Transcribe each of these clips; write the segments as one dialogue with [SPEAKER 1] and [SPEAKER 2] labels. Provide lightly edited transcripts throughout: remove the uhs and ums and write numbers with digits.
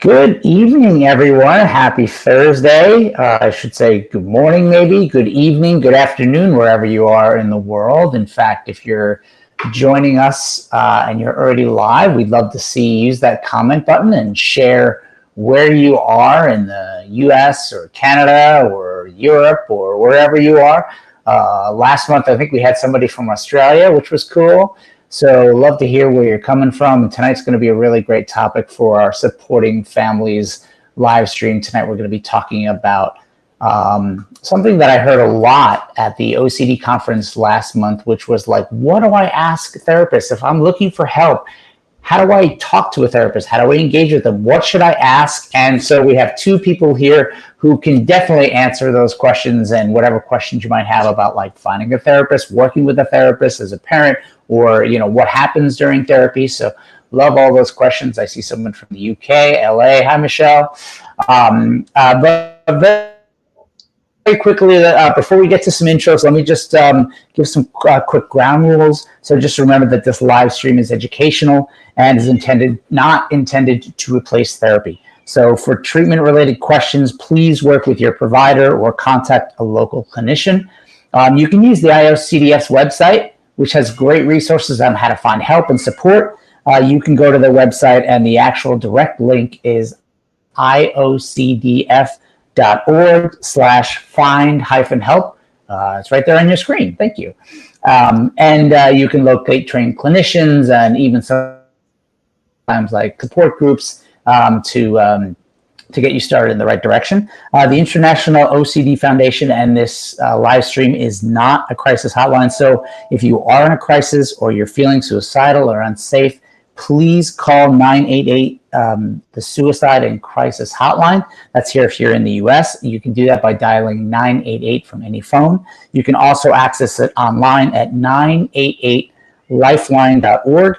[SPEAKER 1] Good evening, everyone. Happy Thursday. I should say good morning, maybe, good evening, good afternoon, wherever you are in the world. In fact, if you're joining us and you're already live, we'd love to see you use that comment button and share where you are in the US or Canada or Europe or wherever you are. Last month, I think we had somebody from Australia, which was cool. So love to hear where you're coming from. Tonight's going to be a really great topic for our Supporting Families live stream. Tonight we're going to be talking about something that I heard a lot at the OCD conference last month, which was like, what do I ask therapists? If I'm looking for help, how do I talk to a therapist? How do I engage with them? What should I ask? And so we have two people here who can definitely answer those questions and whatever questions you might have about like finding a therapist, working with a therapist as a parent, or what happens during therapy. So love all those questions. I see someone from the UK, LA. Hi, Michelle. But very quickly, before we get to some intros, let me just give some quick ground rules. So just remember that this live stream is educational and is not intended to replace therapy. So for treatment-related questions, please work with your provider or contact a local clinician. You can use the IOCDF's website, which has great resources on how to find help and support. You can go to the website, and the actual direct link is iocdf.org/find-help. It's right there on your screen. Thank you. And you can locate trained clinicians and even sometimes like support groups to get you started in the right direction. The International OCD Foundation and this live stream is not a crisis hotline. So if you are in a crisis or you're feeling suicidal or unsafe, please call 988, the Suicide and Crisis Hotline. That's here if you're in the US. You can do that by dialing 988 from any phone. You can also access it online at 988lifeline.org.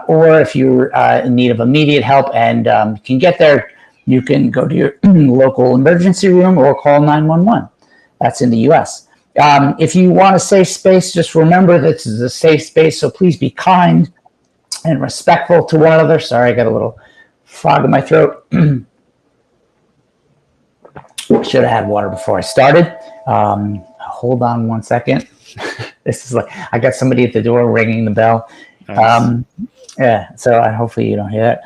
[SPEAKER 1] Or if you're in need of immediate help and can get there, you can go to your local emergency room or call 911. That's in the US. If you want a safe space, just remember that this is a safe space, so please be kind and respectful to one another. Sorry, I got a little frog in my throat. Should have had water before I started. Hold on one second. This is like, I got somebody at the door ringing the bell. Nice. Yeah, so hopefully you don't hear that.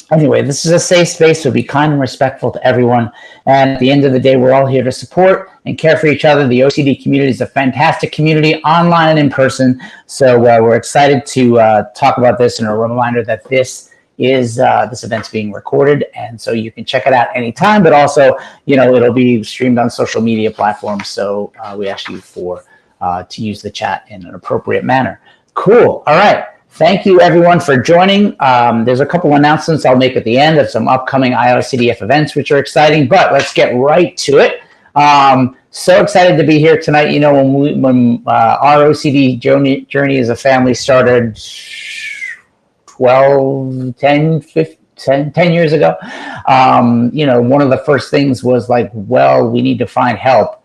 [SPEAKER 1] Anyway, this is a safe space, so be kind and respectful to everyone. And at the end of the day, we're all here to support and care for each other. The OCD community is a fantastic community, online and in person. So we're excited to talk about this, and a reminder that this event's being recorded, and so you can check it out anytime. But also, it'll be streamed on social media platforms. So we ask you to use the chat in an appropriate manner. Cool. All right. Thank you, everyone, for joining. There's a couple announcements I'll make at the end of some upcoming IOCDF events, which are exciting, but let's get right to it. So excited to be here tonight. When our OCD journey as a family started 10 years ago, one of the first things was like, well, we need to find help.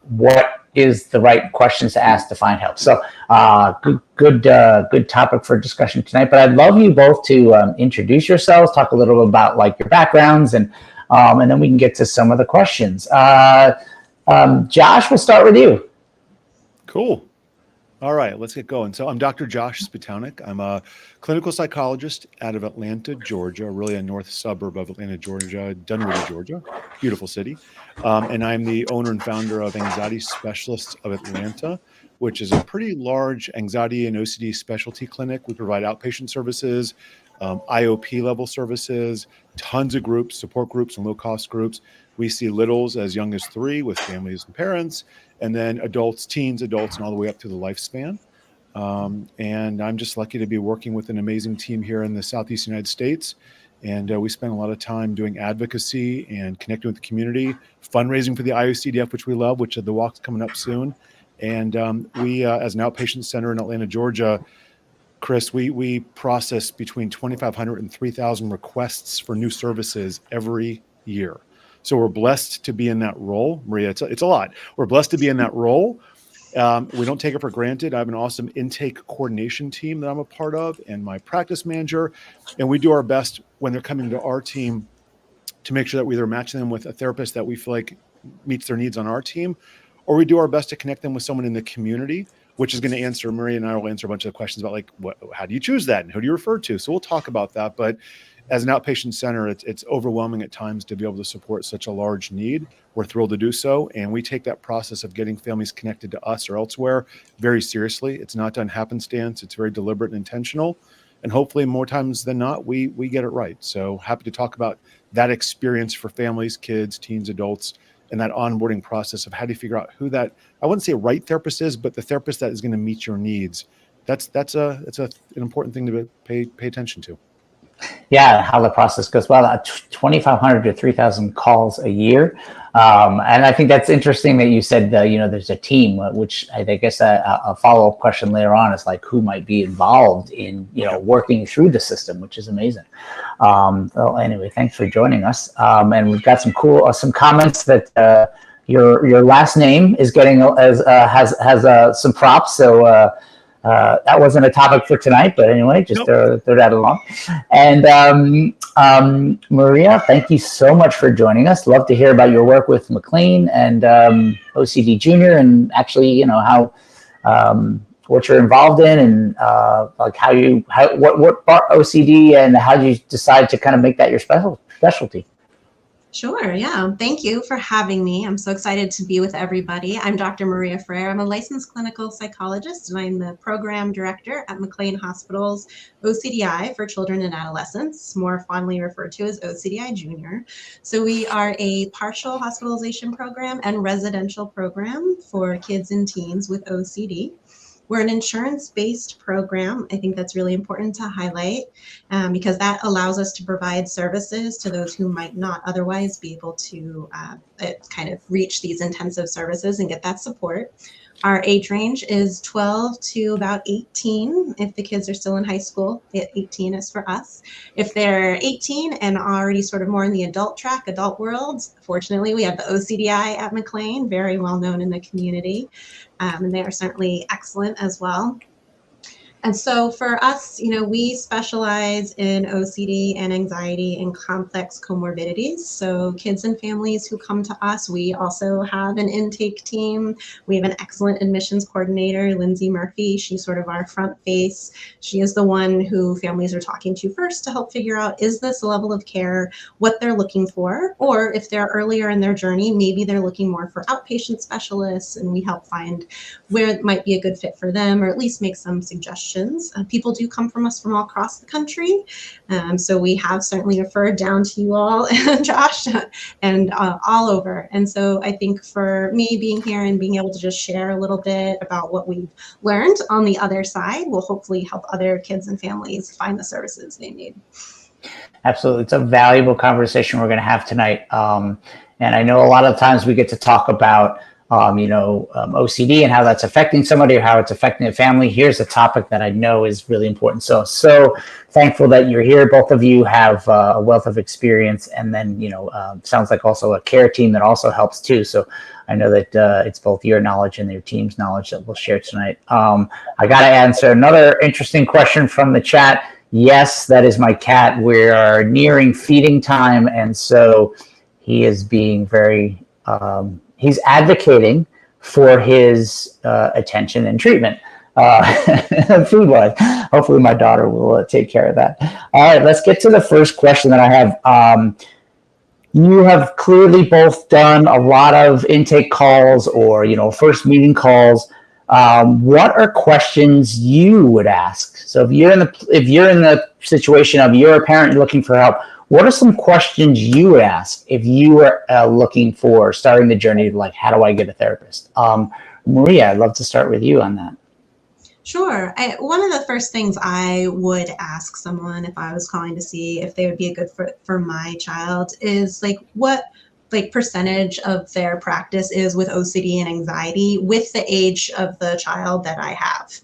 [SPEAKER 1] What is the right questions to ask to find help? So good topic for discussion tonight. But I'd love you both to introduce yourselves, talk a little bit about like your backgrounds, and then we can get to some of the questions. Josh, we'll start with you.
[SPEAKER 2] Cool. All right, let's get going. So I'm Dr. Josh Spitalnick. I'm a clinical psychologist out of Atlanta, Georgia, really a north suburb of Atlanta, Georgia, Dunwoody, Georgia, beautiful city. And I'm the owner and founder of Anxiety Specialists of Atlanta, which is a pretty large anxiety and OCD specialty clinic. We provide outpatient services, IOP level services, tons of groups, support groups and low-cost groups. We see littles as young as 3 with families and parents, and then adults, teens, adults, and all the way up to the lifespan. And I'm just lucky to be working with an amazing team here in the Southeast United States. And we spend a lot of time doing advocacy and connecting with the community, fundraising for the IOCDF, which we love, which the walk's coming up soon. And we, as an outpatient center in Atlanta, Georgia, Chris, we process between 2,500 and 3,000 requests for new services every year. So we're blessed to be in that role. Maria, it's a lot. We're blessed to be in that role. We don't take it for granted. I have an awesome intake coordination team that I'm a part of and my practice manager. And we do our best when they're coming to our team to make sure that we either match them with a therapist that we feel like meets their needs on our team, or we do our best to connect them with someone in the community, which is going to answer, Maria and I will answer a bunch of questions about like, how do you choose that? And who do you refer to? So we'll talk about that. But as an outpatient center, it's overwhelming at times to be able to support such a large need. We're thrilled to do so. And we take that process of getting families connected to us or elsewhere very seriously. It's not done happenstance. It's very deliberate and intentional. And hopefully more times than not, we get it right. So happy to talk about that experience for families, kids, teens, adults, and that onboarding process of how do you figure out who that, I wouldn't say right therapist is, but the therapist that is going to meet your needs. That's an important thing to pay attention to.
[SPEAKER 1] Yeah, how the process goes. Well, 2,500 to 3,000 calls a year. And I think that's interesting that you said, there's a team, which I guess a follow-up question later on is like who might be involved in, working through the system, which is amazing. Well, anyway, thanks for joining us. And we've got some comments that your last name is getting has some props. So that wasn't a topic for tonight, but anyway, just throw that along. And Maria, thank you so much for joining us. Love to hear about your work with McLean and OCD Junior, and actually, how what you're involved in, and like what brought OCD, and how did you decide to kind of make that your specialty?
[SPEAKER 3] Sure. Yeah. Thank you for having me. I'm so excited to be with everybody. I'm Dr. Maria Fraire. I'm a licensed clinical psychologist, and I'm the program director at McLean Hospital's OCDI for children and adolescents, more fondly referred to as OCDI Junior. So we are a partial hospitalization program and residential program for kids and teens with OCD. We're an insurance-based program. I think that's really important to highlight because that allows us to provide services to those who might not otherwise be able to kind of reach these intensive services and get that support. Our age range is 12 to about 18 if the kids are still in high school. 18 is for us. If they're 18 and already sort of more in the adult world, fortunately, we have the OCDI at McLean, very well known in the community, and they are certainly excellent as well. And so for us, we specialize in OCD and anxiety and complex comorbidities. So kids and families who come to us, we also have an intake team. We have an excellent admissions coordinator, Lindsay Murphy. She's sort of our front face. She is the one who families are talking to first to help figure out, is this a level of care, what they're looking for, or if they're earlier in their journey, maybe they're looking more for outpatient specialists, and we help find where it might be a good fit for them, or at least make some suggestions. People do come from us from all across the country. So we have certainly referred down to you all, Josh, and all over. And so I think for me being here and being able to just share a little bit about what we've learned on the other side will hopefully help other kids and families find the services they need.
[SPEAKER 1] Absolutely. It's a valuable conversation we're going to have tonight. And I know a lot of times we get to talk about OCD and how that's affecting somebody or how it's affecting a family. Here's a topic that I know is really important. So thankful that you're here. Both of you have a wealth of experience, and then, sounds like also a care team that also helps too. So I know that it's both your knowledge and your team's knowledge that we'll share tonight. I got to answer another interesting question from the chat. Yes, that is my cat. We are nearing feeding time, and so he is being very he's advocating for his attention and treatment, food-wise. Hopefully my daughter will take care of that. All right, let's get to the first question that I have. You have clearly both done a lot of intake calls or, first meeting calls. What are questions you would ask? So if you're in the situation of you're a parent looking for help, what are some questions you would ask if you were looking for starting the journey, like how do I get a therapist? Maria, I'd love to start with you on that.
[SPEAKER 3] Sure. One of the first things I would ask someone if I was calling to see if they would be a good fit for my child is what percentage of their practice is with OCD and anxiety with the age of the child that I have.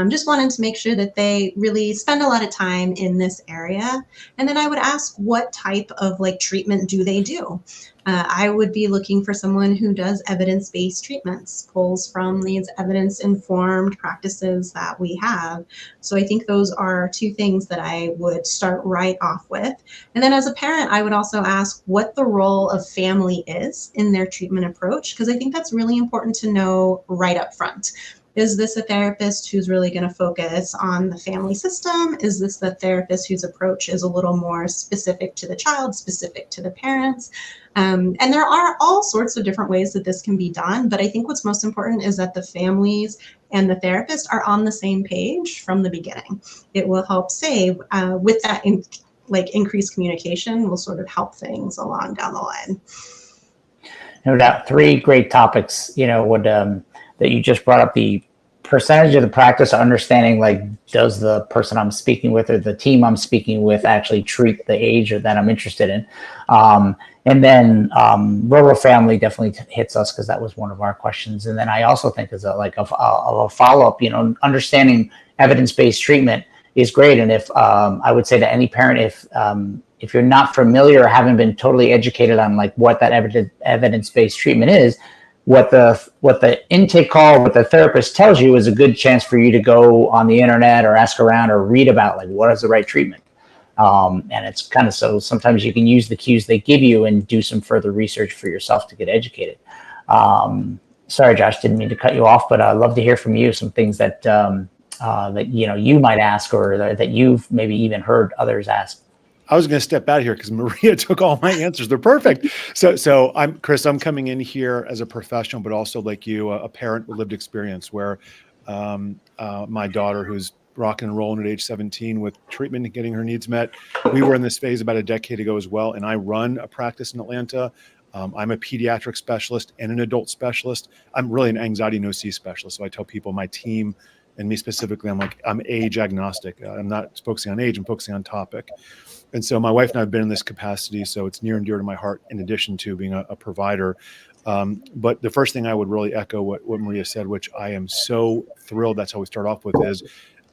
[SPEAKER 3] Just wanted to make sure that they really spend a lot of time in this area. And then I would ask what type of treatment do they do? I would be looking for someone who does evidence-based treatments, pulls from these evidence-informed practices that we have. So I think those are two things that I would start right off with. And then as a parent, I would also ask what the role of family is in their treatment approach, because I think that's really important to know right up front. Is this a therapist who's really going to focus on the family system? Is this the therapist whose approach is a little more specific to the child, specific to the parents? And there are all sorts of different ways that this can be done, but I think what's most important is that the families and the therapist are on the same page from the beginning. It will help save with that increased communication will sort of help things along down the line.
[SPEAKER 1] No doubt. Three great topics, that you just brought up: the percentage of the practice, understanding, like, does the person I'm speaking with or the team I'm speaking with actually treat the age that I'm interested in? And then rural family definitely hits us because that was one of our questions. And then I also think as a follow-up, understanding evidence-based treatment is great. And if I would say to any parent, if you're not familiar or haven't been totally educated on like what that evidence-based treatment is, what the intake call, what the therapist tells you is a good chance for you to go on the internet or ask around or read about like what is the right treatment. And it's kind of, so sometimes you can use the cues they give you and do some further research for yourself to get educated. Sorry, Josh, didn't mean to cut you off, but I'd love to hear from you some things that you might ask or that you've maybe even heard others ask.
[SPEAKER 2] I was going to step out here because Maria took all my answers. They're perfect. So I'm Chris. I'm coming in here as a professional, but also like you, a parent with lived experience where my daughter, who's rocking and rolling at age 17 with treatment and getting her needs met, we were in this phase about a decade ago as well. And I run a practice in Atlanta. I'm a pediatric specialist and an adult specialist. I'm really an anxiety and OC specialist. So I tell people, my team and me specifically, I'm age agnostic. I'm not focusing on age, I'm focusing on topic. And so my wife and I have been in this capacity, so it's near and dear to my heart in addition to being a provider. But the first thing I would really echo what Maria said, which I am so thrilled, that's how we start off with,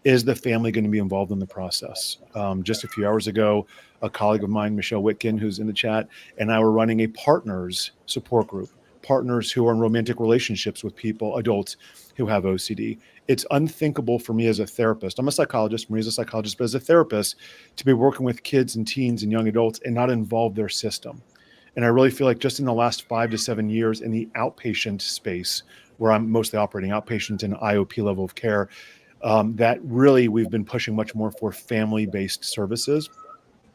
[SPEAKER 2] is the family going to be involved in the process? Just a few hours ago, a colleague of mine, Michelle Whitkin, who's in the chat, and I were running a partners support group, partners who are in romantic relationships with people, adults who have OCD. It's unthinkable for me as a therapist. I'm a psychologist, Maria's a psychologist, but as a therapist, to be working with kids and teens and young adults and not involve their system. And I really feel like just in the last 5 to 7 years in the outpatient space, where I'm mostly operating outpatient and IOP level of care, that really we've been pushing much more for family-based services.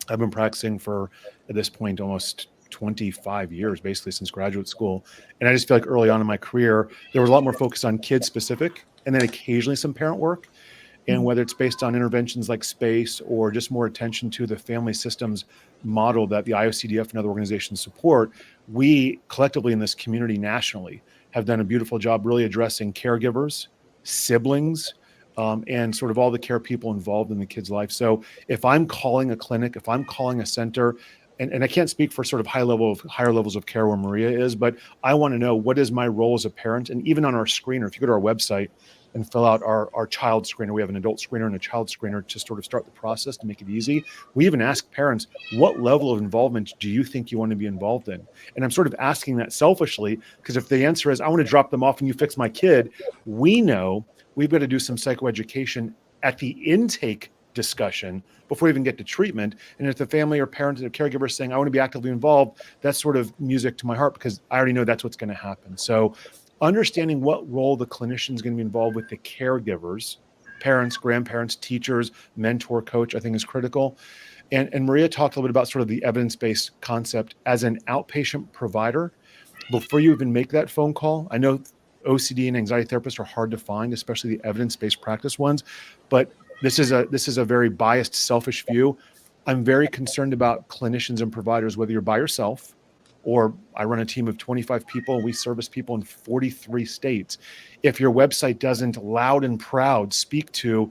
[SPEAKER 2] I've been practicing for, at this point, almost 25 years, basically since graduate school. And I just feel like early on in my career, there was a lot more focus on kid specific and then occasionally some parent work. And whether it's based on interventions like SPACE or just more attention to the family systems model that the IOCDF and other organizations support, we collectively in this community nationally have done a beautiful job really addressing caregivers, siblings, and sort of all the care people involved in the kid's life. So if I'm calling a clinic, if I'm calling a center, and I can't speak for sort of higher levels of care where Maria is, but I want to know what is my role as a parent. And even on our screener, if you go to our website and fill out our child screener, we have an adult screener and a child screener to sort of start the process to make it easy. We even ask parents, what level of involvement do you think you want to be involved in? And I'm sort of asking that selfishly, because if the answer is, I want to drop them off and you fix my kid, we know we've got to do some psychoeducation at the intake discussion before we even get to treatment. And if the family or parent or caregiver is saying, I want to be actively involved, that's sort of music to my heart because I already know that's what's going to happen. So understanding what role the clinician is going to be involved with the caregivers, parents, grandparents, teachers, mentor, coach, I think is critical. And Maria talked a little bit about sort of the evidence-based concept as an outpatient provider. Before you even make that phone call, I know OCD and anxiety therapists are hard to find, especially the evidence-based practice ones, but this is a very biased, selfish view. I'm very concerned about clinicians and providers, whether you're by yourself or I run a team of 25 people and we service people in 43 states. If your website doesn't loud and proud speak to,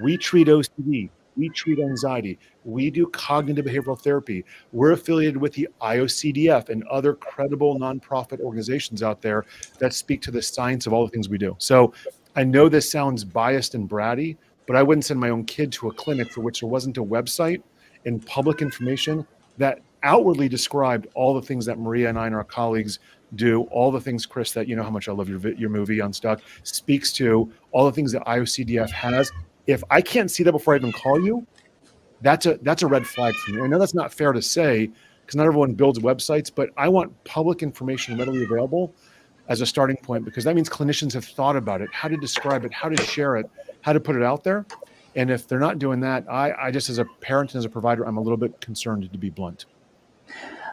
[SPEAKER 2] we treat OCD, we treat anxiety, we do cognitive behavioral therapy, we're affiliated with the IOCDF and other credible nonprofit organizations out there that speak to the science of all the things we do. So I know this sounds biased and bratty, but I wouldn't send my own kid to a clinic for which there wasn't a website and public information that outwardly described all the things that Maria and I and our colleagues do, all the things, Chris, that you know how much I love your movie Unstuck, speaks to, all the things that IOCDF has. If I can't see that before I even call you, that's a red flag for me. I know that's not fair to say because not everyone builds websites, but I want public information readily available as a starting point, because that means clinicians have thought about it, how to describe it, how to share it, how to put it out there. And if they're not doing that, I just, as a parent and as a provider, I'm a little bit concerned, to be blunt.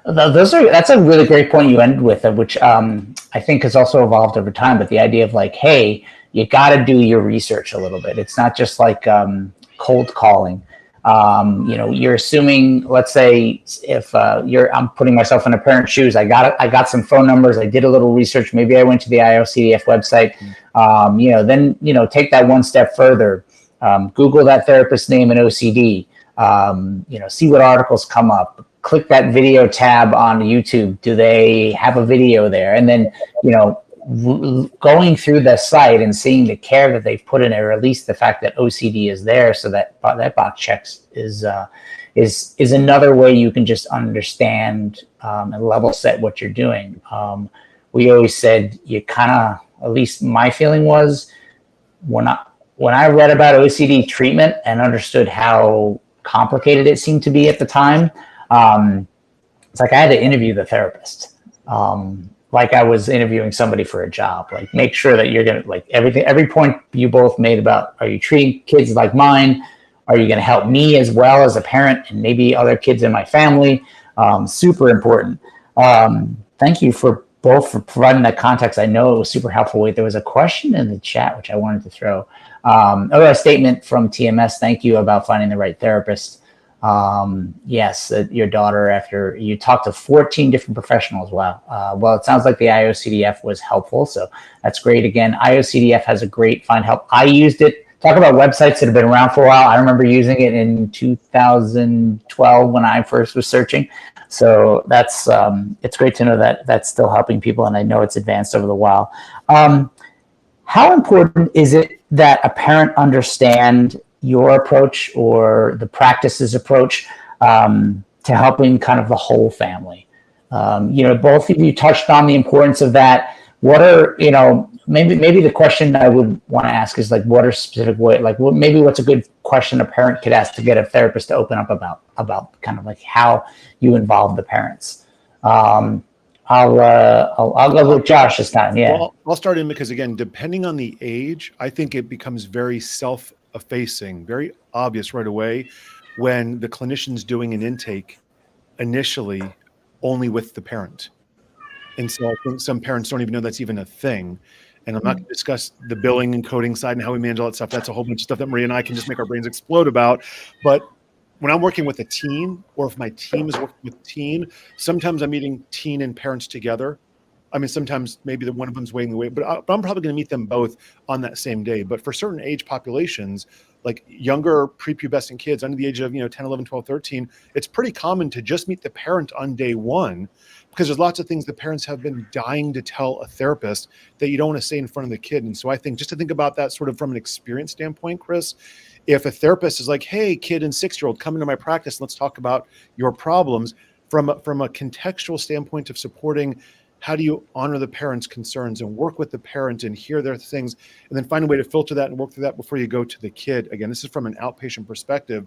[SPEAKER 1] That's a really great point you ended with, which I think has also evolved over time. But the idea of like, hey, you got to do your research a little bit. It's not just like cold calling. You're assuming, let's say, if I'm putting myself in a parent's shoes, I got some phone numbers, I did a little research, maybe I went to the IOCDF website, then take that one step further, Google that therapist's name in OCD, see what articles come up, click that video tab on YouTube. Do they have a video there? And then, going through the site and seeing the care that they've put in it, or at least the fact that OCD is there, so that box checks is another way you can just understand and level set what you're doing. We always said you kind of, at least my feeling was, when I read about OCD treatment and understood how complicated it seemed to be at the time, it's like I had to interview the therapist. Like I was interviewing somebody for a job. Like, make sure that you're going to, like, every point you both made about, are you treating kids like mine? Are you going to help me as well as a parent and maybe other kids in my family? Super important. Thank you for providing that context. I know it was super helpful. There was a question in the chat, which I wanted to throw. A statement from TMS. Thank you about finding the right therapist. Yes, your daughter, after you talked to 14 different professionals. Wow. Well, it sounds like the IOCDF was helpful. So that's great. Again, IOCDF has a great find help. I used it. Talk about websites that have been around for a while. I remember using it in 2012 when I first was searching. So that's, it's great to know that that's still helping people. And I know it's advanced over the while. How important is it that a parent understand your approach or the practice's approach to helping kind of the whole family? Both of you touched on the importance of that. What are, maybe the question I would want to ask is, like, what are specific way, like, what's a good question a parent could ask to get a therapist to open up about kind of like how you involve the parents? I'll go with Josh this time. Yeah.
[SPEAKER 2] Well, I'll start in, because again, depending on the age, I think it becomes very self-effacing, very obvious right away when the clinician's doing an intake initially only with the parent. And so I think some parents don't even know that's even a thing. And I'm not going to discuss the billing and coding side and how we manage all that stuff. That's a whole bunch of stuff that Maria and I can just make our brains explode about. But when I'm working with a teen, or if my team is working with teen, sometimes I'm meeting teen and parents together. I mean, sometimes maybe one of them's waiting the way, but I'm probably going to meet them both on that same day. But for certain age populations, like younger prepubescent kids under the age of 10, 11, 12, 13, it's pretty common to just meet the parent on day one, because there's lots of things the parents have been dying to tell a therapist that you don't want to say in front of the kid. And so I think, just to think about that sort of from an experience standpoint, Chris, if a therapist is like, hey, kid and 6-year-old, come into my practice, let's talk about your problems, from a contextual standpoint of supporting, how do you honor the parent's concerns and work with the parent and hear their things, and then find a way to filter that and work through that before you go to the kid. Again, this is from an outpatient perspective.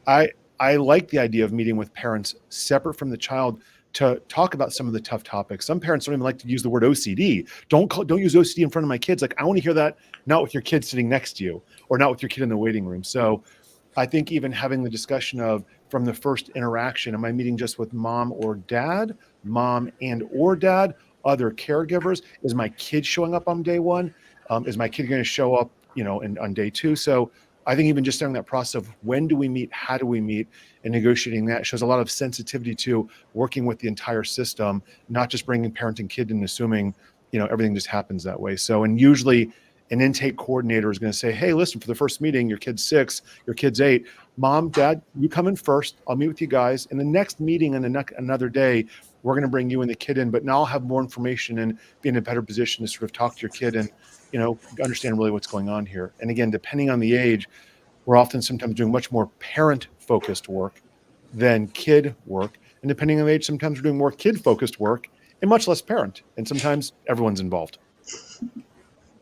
[SPEAKER 2] I like the idea of meeting with parents separate from the child to talk about some of the tough topics. Some parents don't even like to use the word OCD. Don't use OCD in front of my kids. Like, I want to hear that not with your kid sitting next to you, or not with your kid in the waiting room. So I think even having the discussion of, from the first interaction, am I meeting just with mom or dad, mom and or dad, other caregivers? Is my kid showing up on day one? Is my kid going to show up, on day two? So I think even just starting that process of when do we meet, how do we meet, and negotiating that shows a lot of sensitivity to working with the entire system, not just bringing parent and kid and assuming, everything just happens that way. So, and usually an intake coordinator is going to say, hey, listen, for the first meeting, your kid's 6, your kid's 8, mom, dad, you come in first. I'll meet with you guys. In the next meeting and another day, we're going to bring you and the kid in, but now I'll have more information and be in a better position to sort of talk to your kid and, understand really what's going on here. And again, depending on the age, we're often sometimes doing much more parent-focused work than kid work. And depending on age, sometimes we're doing more kid-focused work and much less parent. And sometimes everyone's involved.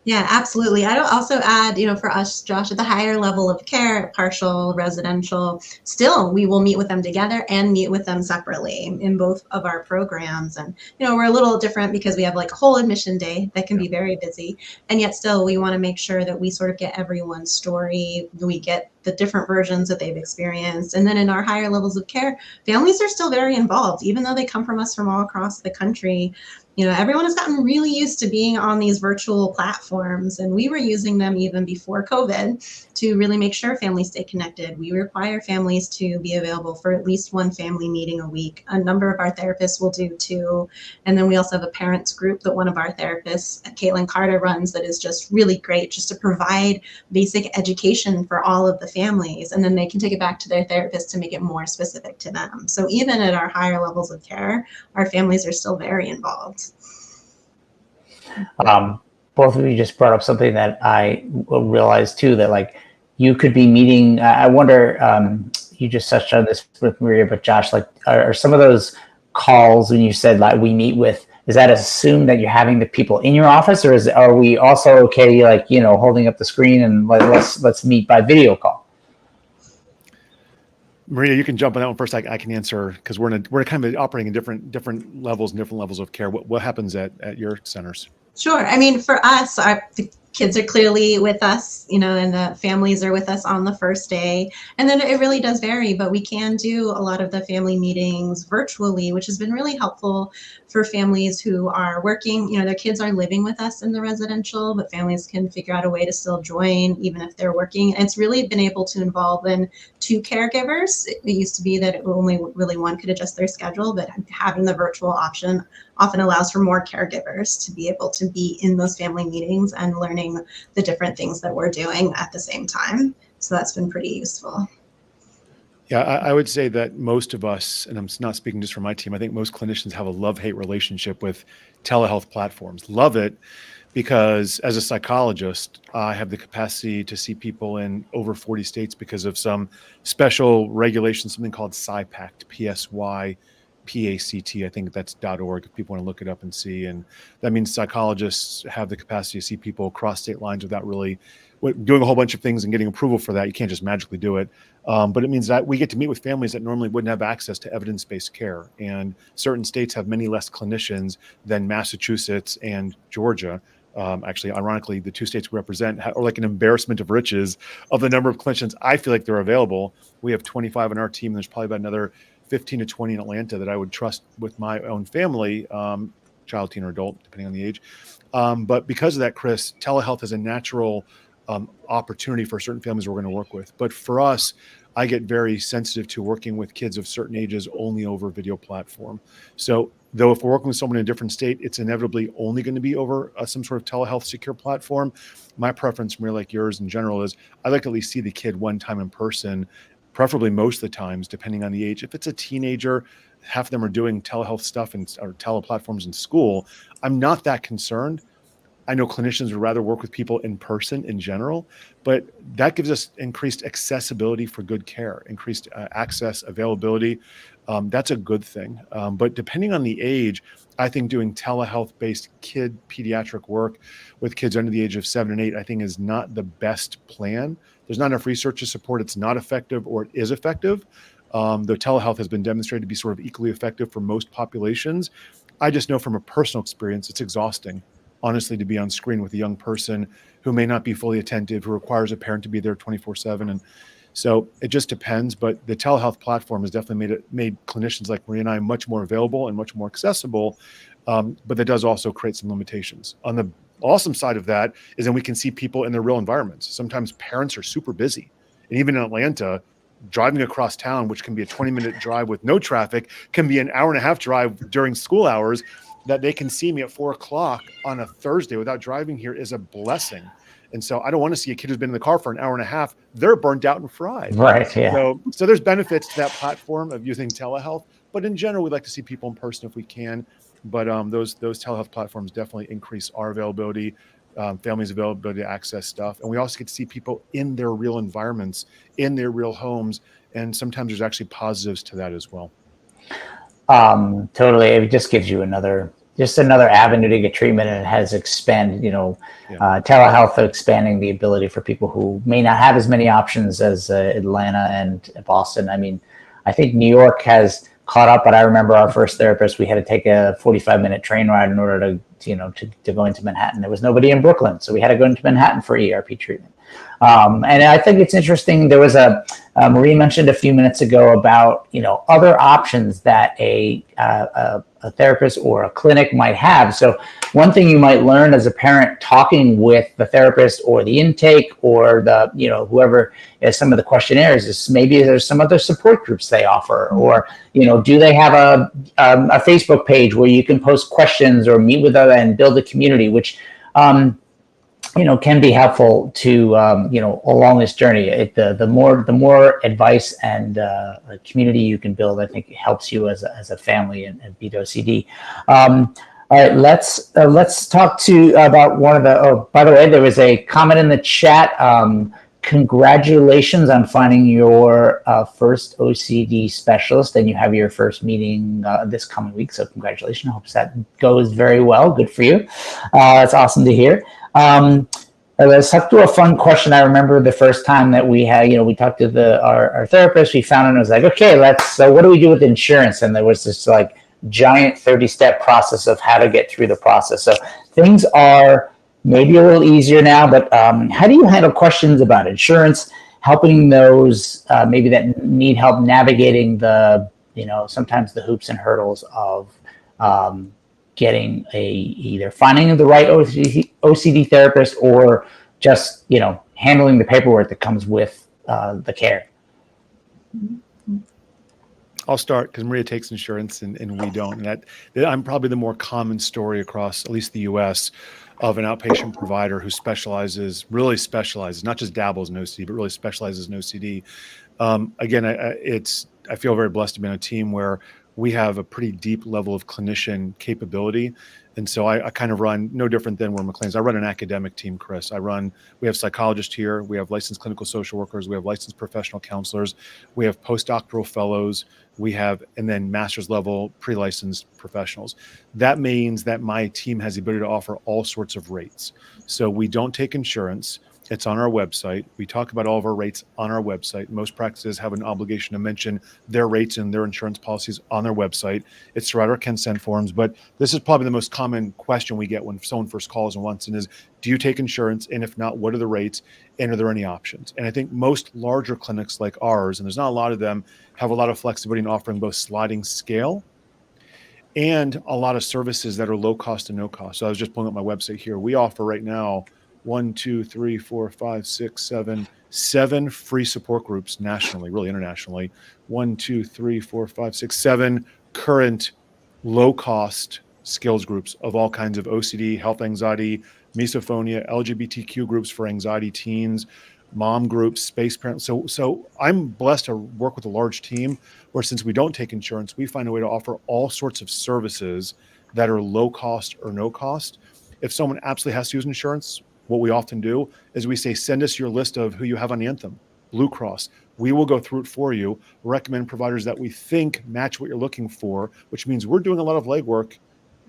[SPEAKER 3] Yeah, absolutely. I'd also add, for us, Josh, at the higher level of care, partial, residential, still we will meet with them together and meet with them separately in both of our programs. And, we're a little different because we have like a whole admission day that can be very busy. And yet still we want to make sure that we sort of get everyone's story. We get the different versions that they've experienced. And then in our higher levels of care, families are still very involved, even though they come from us from all across the country. Everyone has gotten really used to being on these virtual platforms, and we were using them even before COVID to really make sure families stay connected. We require families to be available for at least one family meeting a week. A number of our therapists will do too. And then we also have a parents group that one of our therapists, Caitlin Carter, runs that is just really great just to provide basic education for all of the families. And then they can take it back to their therapist to make it more specific to them. So even at our higher levels of care, our families are still very involved.
[SPEAKER 1] Both of you just brought up something that I realized too, that like you could be meeting. I wonder, you just touched on this with Maria, but Josh, like, are some of those calls when you said like we meet with, is that assumed that you're having the people in your office, or are we also okay, like, holding up the screen and let's meet by video call?
[SPEAKER 2] Maria, you can jump on that one first. I can answer because we're kind of operating in different levels and different levels of care. What happens at your centers?
[SPEAKER 3] Sure. I mean, for us, the kids are clearly with us, and the families are with us on the first day. And then it really does vary, but we can do a lot of the family meetings virtually, which has been really helpful for families who are working. Their kids are living with us in the residential, but families can figure out a way to still join even if they're working. And it's really been able to involve in 2 caregivers. It used to be that only really one could adjust their schedule, but having the virtual option often allows for more caregivers to be able to be in those family meetings and learning the different things that we're doing at the same time. So that's been pretty useful.
[SPEAKER 2] Yeah, I would say that most of us, and I'm not speaking just for my team, I think most clinicians have a love-hate relationship with telehealth platforms. Love it because as a psychologist, I have the capacity to see people in over 40 states because of some special regulations, something called PsyPACT, PSYPACT. I think that's .org if people want to look it up and see. And that means psychologists have the capacity to see people across state lines without really doing a whole bunch of things and getting approval for that. You can't just magically do it. But it means that we get to meet with families that normally wouldn't have access to evidence-based care. And certain states have many less clinicians than Massachusetts and Georgia. Actually, ironically, the 2 states we represent are like an embarrassment of riches of the number of clinicians I feel like they're available. We have 25 on our team. There's probably about another 15 to 20 in Atlanta that I would trust with my own family, child, teen, or adult, depending on the age. But because of that, Chris, telehealth is a natural opportunity for certain families we're going to work with. But for us, I get very sensitive to working with kids of certain ages only over video platform. So though if we're working with someone in a different state, it's inevitably only going to be over some sort of telehealth secure platform. My preference, more like yours in general, is I like to at least see the kid one time in person, preferably most of the times, depending on the age. If it's a teenager, half of them are doing telehealth stuff or teleplatforms in school. I'm not that concerned. I know clinicians would rather work with people in person in general, but that gives us increased accessibility for good care, increased access, availability. That's a good thing. But depending on the age, I think doing telehealth-based kid pediatric work with kids under the age of 7 and 8, I think is not the best plan. There's not enough research to support it's not effective or it is effective. Though telehealth has been demonstrated to be sort of equally effective for most populations. I just know from a personal experience, it's exhausting, honestly, to be on screen with a young person who may not be fully attentive, who requires a parent to be there 24/7. And so it just depends. But the telehealth platform has definitely made clinicians like Maria and I much more available and much more accessible. But that does also create some limitations. On the awesome side of that is then we can see people in their real environments. Sometimes parents are super busy. And even in Atlanta, driving across town, which can be a 20-minute drive with no traffic, can be an hour-and-a-half drive during school hours. That they can see me at 4 o'clock on a Thursday without driving here is a blessing. And so I don't want to see a kid who's been in the car for an hour and a half. They're burnt out and fried.
[SPEAKER 1] Right. Yeah.
[SPEAKER 2] So there's benefits to that platform of using telehealth, but in general, we'd like to see people in person if we can. But those telehealth platforms definitely increase our availability, families' availability to access stuff. And we also get to see people in their real environments, in their real homes. And sometimes there's actually positives to that as well.
[SPEAKER 1] Totally. It just gives you another avenue to get treatment, and it has expanded, telehealth expanding the ability for people who may not have as many options as Atlanta and Boston. I mean, I think New York has caught up, but I remember our first therapist, we had to take a 45-minute train ride in order to go into Manhattan. There was nobody in Brooklyn, so we had to go into Manhattan for ERP treatment. And I think it's interesting. There was Marie mentioned a few minutes ago about other options that a therapist or a clinic might have. So one thing you might learn as a parent talking with the therapist or the intake or the whoever is some of the questionnaires is maybe there's some other support groups they offer, or do they have a Facebook page where you can post questions or meet with them and build a community, which can be helpful to along this journey. The more advice and community you can build, I think it helps you as a family and beat OCD. All right, let's talk about one of the. Oh, by the way, there was a comment in the chat. Congratulations on finding your first OCD specialist, and you have your first meeting this coming week. So congratulations. I hope that goes very well. Good for you. That's awesome to hear. Let's talk to a fun question. I remember the first time that we had, we talked to our therapist. We found, and it was like, okay, so what do we do with insurance? And there was this like giant 30-step process of how to get through the process. So things are maybe a little easier now, but how do you handle questions about insurance, helping those maybe that need help navigating the, sometimes the hoops and hurdles of getting either finding the right OCD therapist or just, handling the paperwork that comes with the care?
[SPEAKER 2] I'll start because Maria takes insurance and we don't. And I'm probably the more common story across at least the US of an outpatient provider who really specializes, not just dabbles in OCD, but really specializes in OCD. Again, I feel very blessed to be on a team where we have a pretty deep level of clinician capability. And so I kind of run no different than where McLean's. I run an academic team, Chris. We have psychologists here. We have licensed clinical social workers. We have licensed professional counselors. We have postdoctoral fellows. And then master's level pre-licensed professionals. That means that my team has the ability to offer all sorts of rates. So we don't take insurance. It's on our website. We talk about all of our rates on our website. Most practices have an obligation to mention their rates and their insurance policies on their website. It's throughout our consent forms, but this is probably the most common question we get when someone first calls and wants is, do you take insurance? And if not, what are the rates? And are there any options? And I think most larger clinics like ours, and there's not a lot of them, have a lot of flexibility in offering both sliding scale and a lot of services that are low cost and no cost. So I was just pulling up my website here. We offer right now 7 free support groups nationally, really internationally. 7 current low-cost skills groups of all kinds of OCD, health anxiety, misophonia, LGBTQ groups for anxiety teens, mom groups, space parents. So I'm blessed to work with a large team where, since we don't take insurance, we find a way to offer all sorts of services that are low cost or no cost. If someone absolutely has to use insurance, what we often do is we say, send us your list of who you have on Anthem, Blue Cross. We will go through it for you, recommend providers that we think match what you're looking for, which means we're doing a lot of legwork.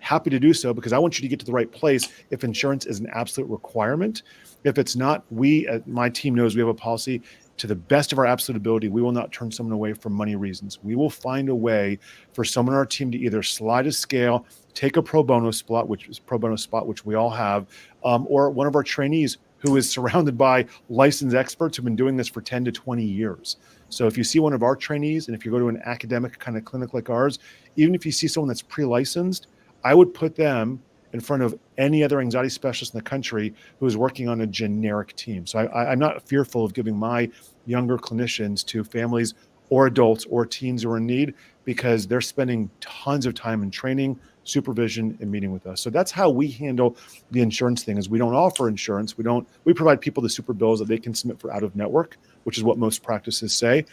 [SPEAKER 2] Happy to do so, because I want you to get to the right place if insurance is an absolute requirement. If it's not, my team knows we have a policy. To the best of our absolute ability, we will not turn someone away for money reasons. We will find a way for someone on our team to either slide a scale, take a pro bono spot, which we all have, or one of our trainees who is surrounded by licensed experts who've been doing this for 10 to 20 years. So if you see one of our trainees, and if you go to an academic kind of clinic like ours, even if you see someone that's pre-licensed, I would put them in front of any other anxiety specialist in the country who is working on a generic team. So I'm not fearful of giving my younger clinicians to families or adults or teens who are in need, because they're spending tons of time in training, supervision, and meeting with us. So that's how we handle the insurance thing. Is we don't offer insurance. We provide people the super bills that they can submit for out of network, which is what most practices say.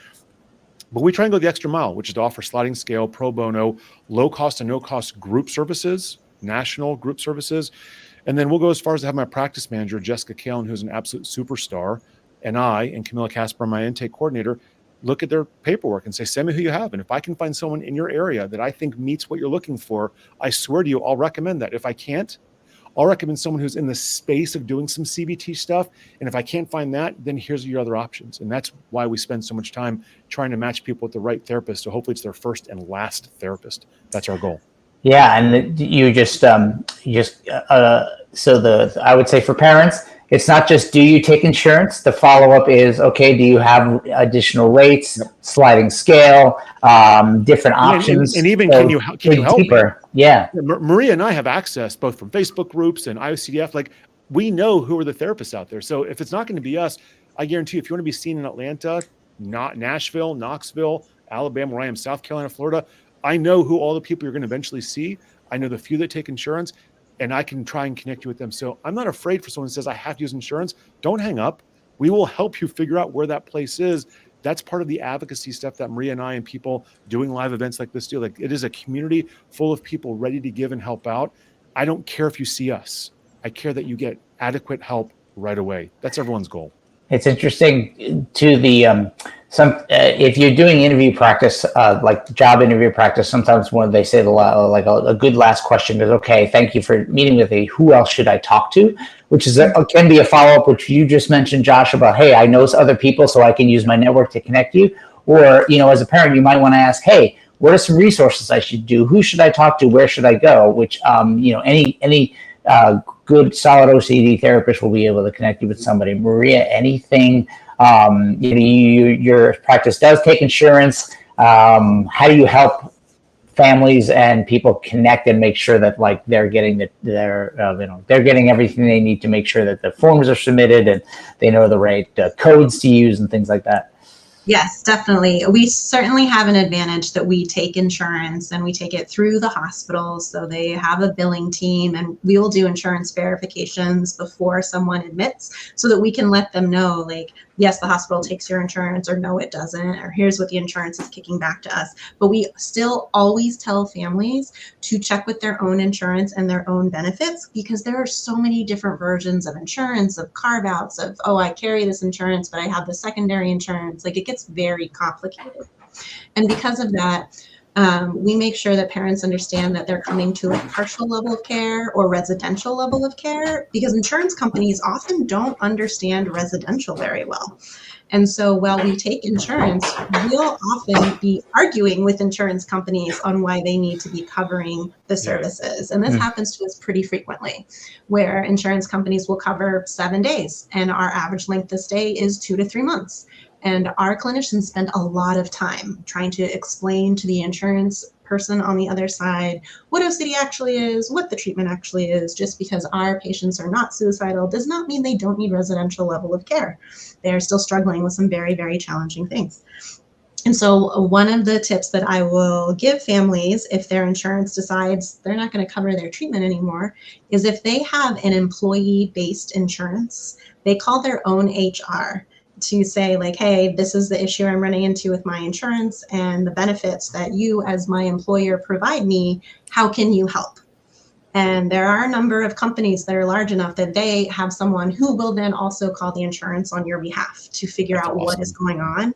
[SPEAKER 2] But we try and go the extra mile, which is to offer sliding scale, pro bono, low cost and no cost group services, national group services. And then we'll go as far as to have my practice manager, Jessica Kalen, who's an absolute superstar, and I, and Camilla Casper, my intake coordinator, look at their paperwork and say, send me who you have. And if I can find someone in your area that I think meets what you're looking for, I swear to you, I'll recommend that. If I can't, I'll recommend someone who's in the space of doing some CBT stuff. And if I can't find that, then here's your other options. And that's why we spend so much time trying to match people with the right therapist. So hopefully it's their first and last therapist. That's our goal.
[SPEAKER 1] Yeah, and I would say for parents, it's not just do you take insurance. The follow up is, okay, do you have additional rates, sliding scale, different options,
[SPEAKER 2] and even can you help
[SPEAKER 1] deeper? Yeah,
[SPEAKER 2] Maria and I have access both from Facebook groups and IOCDF. Like, we know who are the therapists out there. So if it's not going to be us, I guarantee you, if you want to be seen in Atlanta, not Nashville, Knoxville, Alabama, where I am, South Carolina, Florida, I know who all the people you're going to eventually see. I know the few that take insurance, and I can try and connect you with them. So I'm not afraid for someone who says, I have to use insurance. Don't hang up. We will help you figure out where that place is. That's part of the advocacy stuff that Maria and I and people doing live events like this do. Like, it is a community full of people ready to give and help out. I don't care if you see us. I care that you get adequate help right away. That's everyone's goal.
[SPEAKER 1] It's interesting to the if you're doing interview practice, like job interview practice, sometimes when they say a good last question is, okay, thank you for meeting with me. Who else should I talk to? Which is can be a follow up, which you just mentioned, Josh, about, hey, I know other people, so I can use my network to connect you. Or, as a parent, you might want to ask, hey, what are some resources I should do? Who should I talk to? Where should I go? Which any good solid OCD therapist will be able to connect you with somebody. Maria, anything, your practice does take insurance. How do you help families and people connect and make sure that they're getting they're getting everything they need to make sure that the forms are submitted and they know the right codes to use and things like that?
[SPEAKER 3] Yes, definitely. We certainly have an advantage that we take insurance and we take it through the hospitals. So they have a billing team, and we will do insurance verifications before someone admits so that we can let them know, yes, the hospital takes your insurance, or no, it doesn't, or here's what the insurance is kicking back to us. But we still always tell families to check with their own insurance and their own benefits, because there are so many different versions of insurance, of carve outs, of, oh, I carry this insurance, but I have the secondary insurance. It gets very complicated. And because of that, we make sure that parents understand that they're coming to a partial level of care or residential level of care, because insurance companies often don't understand residential very well. And so while we take insurance, we'll often be arguing with insurance companies on why they need to be covering the services. And this happens to us pretty frequently, where insurance companies will cover 7 days and our average length of stay is 2 to 3 months. And our clinicians spend a lot of time trying to explain to the insurance person on the other side what OCD actually is, what the treatment actually is. Just because our patients are not suicidal does not mean they don't need residential level of care. They are still struggling with some very, very challenging things. And so one of the tips that I will give families, if their insurance decides they're not going to cover their treatment anymore, is if they have an employee-based insurance, they call their own HR to say, hey, this is the issue I'm running into with my insurance and the benefits that you as my employer provide me. How can you help? And there are a number of companies that are large enough that they have someone who will then also call the insurance on your behalf to figure out what is going on.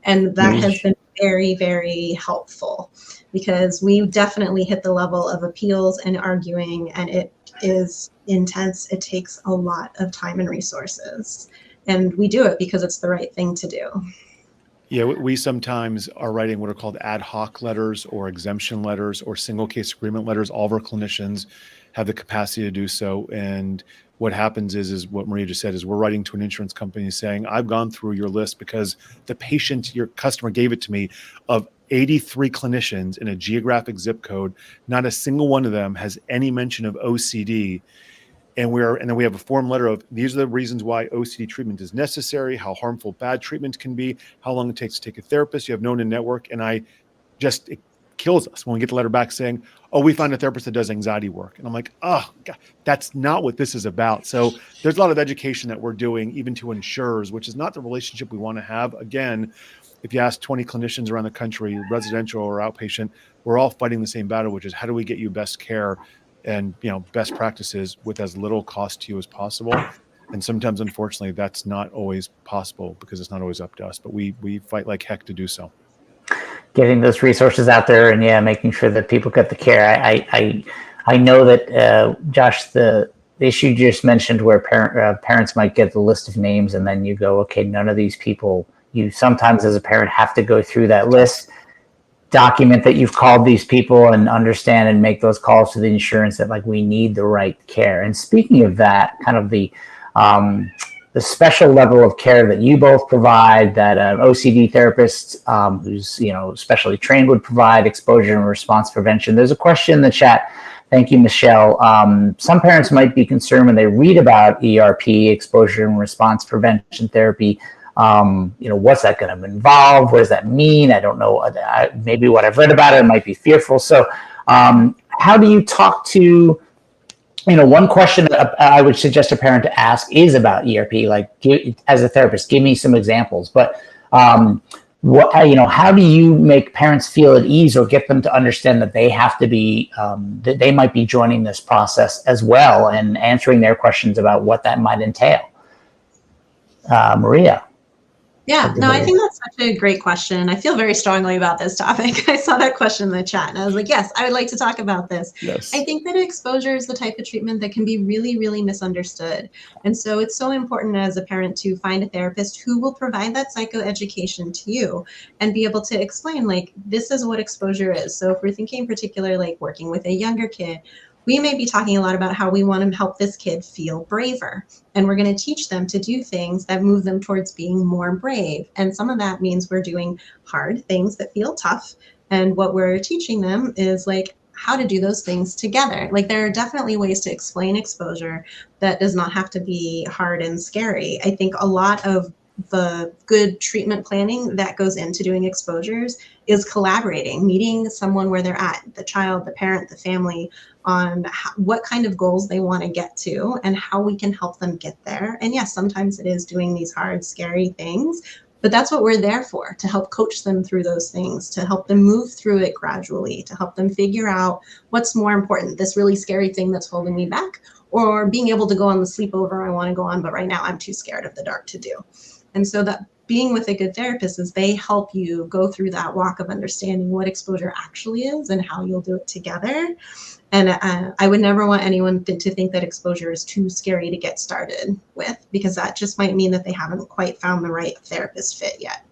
[SPEAKER 3] And that has been very, very helpful, because we definitely hit the level of appeals and arguing, and it is intense. It takes a lot of time and resources. And we do it because it's the right thing to do.
[SPEAKER 2] Yeah, we sometimes are writing what are called ad hoc letters or exemption letters or single case agreement letters. All of our clinicians have the capacity to do so. And what happens is what Maria just said, is we're writing to an insurance company saying, I've gone through your list because the patient, your customer, gave it to me, of 83 clinicians in a geographic zip code. Not a single one of them has any mention of OCD. And then we have a form letter of, these are the reasons why OCD treatment is necessary, how harmful bad treatment can be, how long it takes to take a therapist. You have known in network. And it kills us when we get the letter back saying, oh, we found a therapist that does anxiety work. And I'm like, oh, God, that's not what this is about. So there's a lot of education that we're doing, even to insurers, which is not the relationship we want to have. Again, if you ask 20 clinicians around the country, residential or outpatient, we're all fighting the same battle, which is how do we get you best care and best practices with as little cost to you as possible. And sometimes, unfortunately, that's not always possible because it's not always up to us, but we fight like heck to do so.
[SPEAKER 1] Getting those resources out there and making sure that people get the care. I know that Josh, the issue you just mentioned where parents might get the list of names and then you go, okay, none of these people, you sometimes as a parent have to go through that list, document that you've called these people and understand and make those calls to the insurance that like we need the right care. And speaking of that, kind of the special level of care that you both provide, that an OCD therapist who's specially trained would provide, exposure and response prevention. There's a question in the chat. Thank you, Michelle. Some parents might be concerned when they read about ERP, exposure and response prevention therapy. What's that going to involve? What does that mean? I don't know. Maybe what I've read about it might be fearful. So how do you talk to, one question that I would suggest a parent to ask is about ERP, like as a therapist, give me some examples. But how do you make parents feel at ease or get them to understand that they have to be, that they might be joining this process as well and answering their questions about what that might entail? Maria.
[SPEAKER 3] Yeah, no, I think that's such a great question. I feel very strongly about this topic. I saw that question in the chat and I was like, yes, I would like to talk about this.
[SPEAKER 2] Yes.
[SPEAKER 3] I think that exposure is the type of treatment that can be really, really misunderstood. And so it's so important as a parent to find a therapist who will provide that psychoeducation to you and be able to explain, like, this is what exposure is. So if we're thinking in particular, like working with a younger kid, we may be talking a lot about how we want to help this kid feel braver. And we're going to teach them to do things that move them towards being more brave. And some of that means we're doing hard things that feel tough. And what we're teaching them is like how to do those things together. Like there are definitely ways to explain exposure that does not have to be hard and scary. I think a lot of the good treatment planning that goes into doing exposures is collaborating, meeting someone where they're at, the child, the parent, the family, on what kind of goals they want to get to and how we can help them get there. And yes, sometimes it is doing these hard, scary things, but that's what we're there for, to help coach them through those things, to help them move through it gradually, to help them figure out what's more important, this really scary thing that's holding me back, or being able to go on the sleepover I want to go on, but right now I'm too scared of the dark to do. And so that being with a good therapist is they help you go through that walk of understanding what exposure actually is and how you'll do it together. And I would never want anyone to think that exposure is too scary to get started with, because that just might mean that they haven't quite found the right therapist fit yet.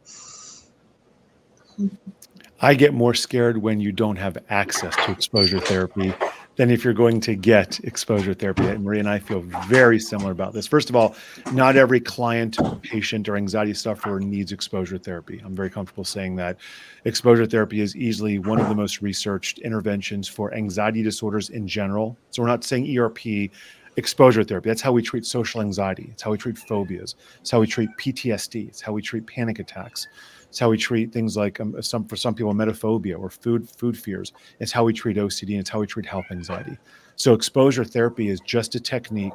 [SPEAKER 2] I get more scared when you don't have access to exposure therapy than if you're going to get exposure therapy. And Maria and I feel very similar about this. First of all, not every client, patient, or anxiety sufferer needs exposure therapy. I'm very comfortable saying that. Exposure therapy is easily one of the most researched interventions for anxiety disorders in general. So we're not saying ERP, exposure therapy. That's how we treat social anxiety. It's how we treat phobias. It's how we treat PTSD. It's how we treat panic attacks. It's how we treat things like for some people, emetophobia or food fears. It's how we treat OCD, and it's how we treat health anxiety. So exposure therapy is just a technique,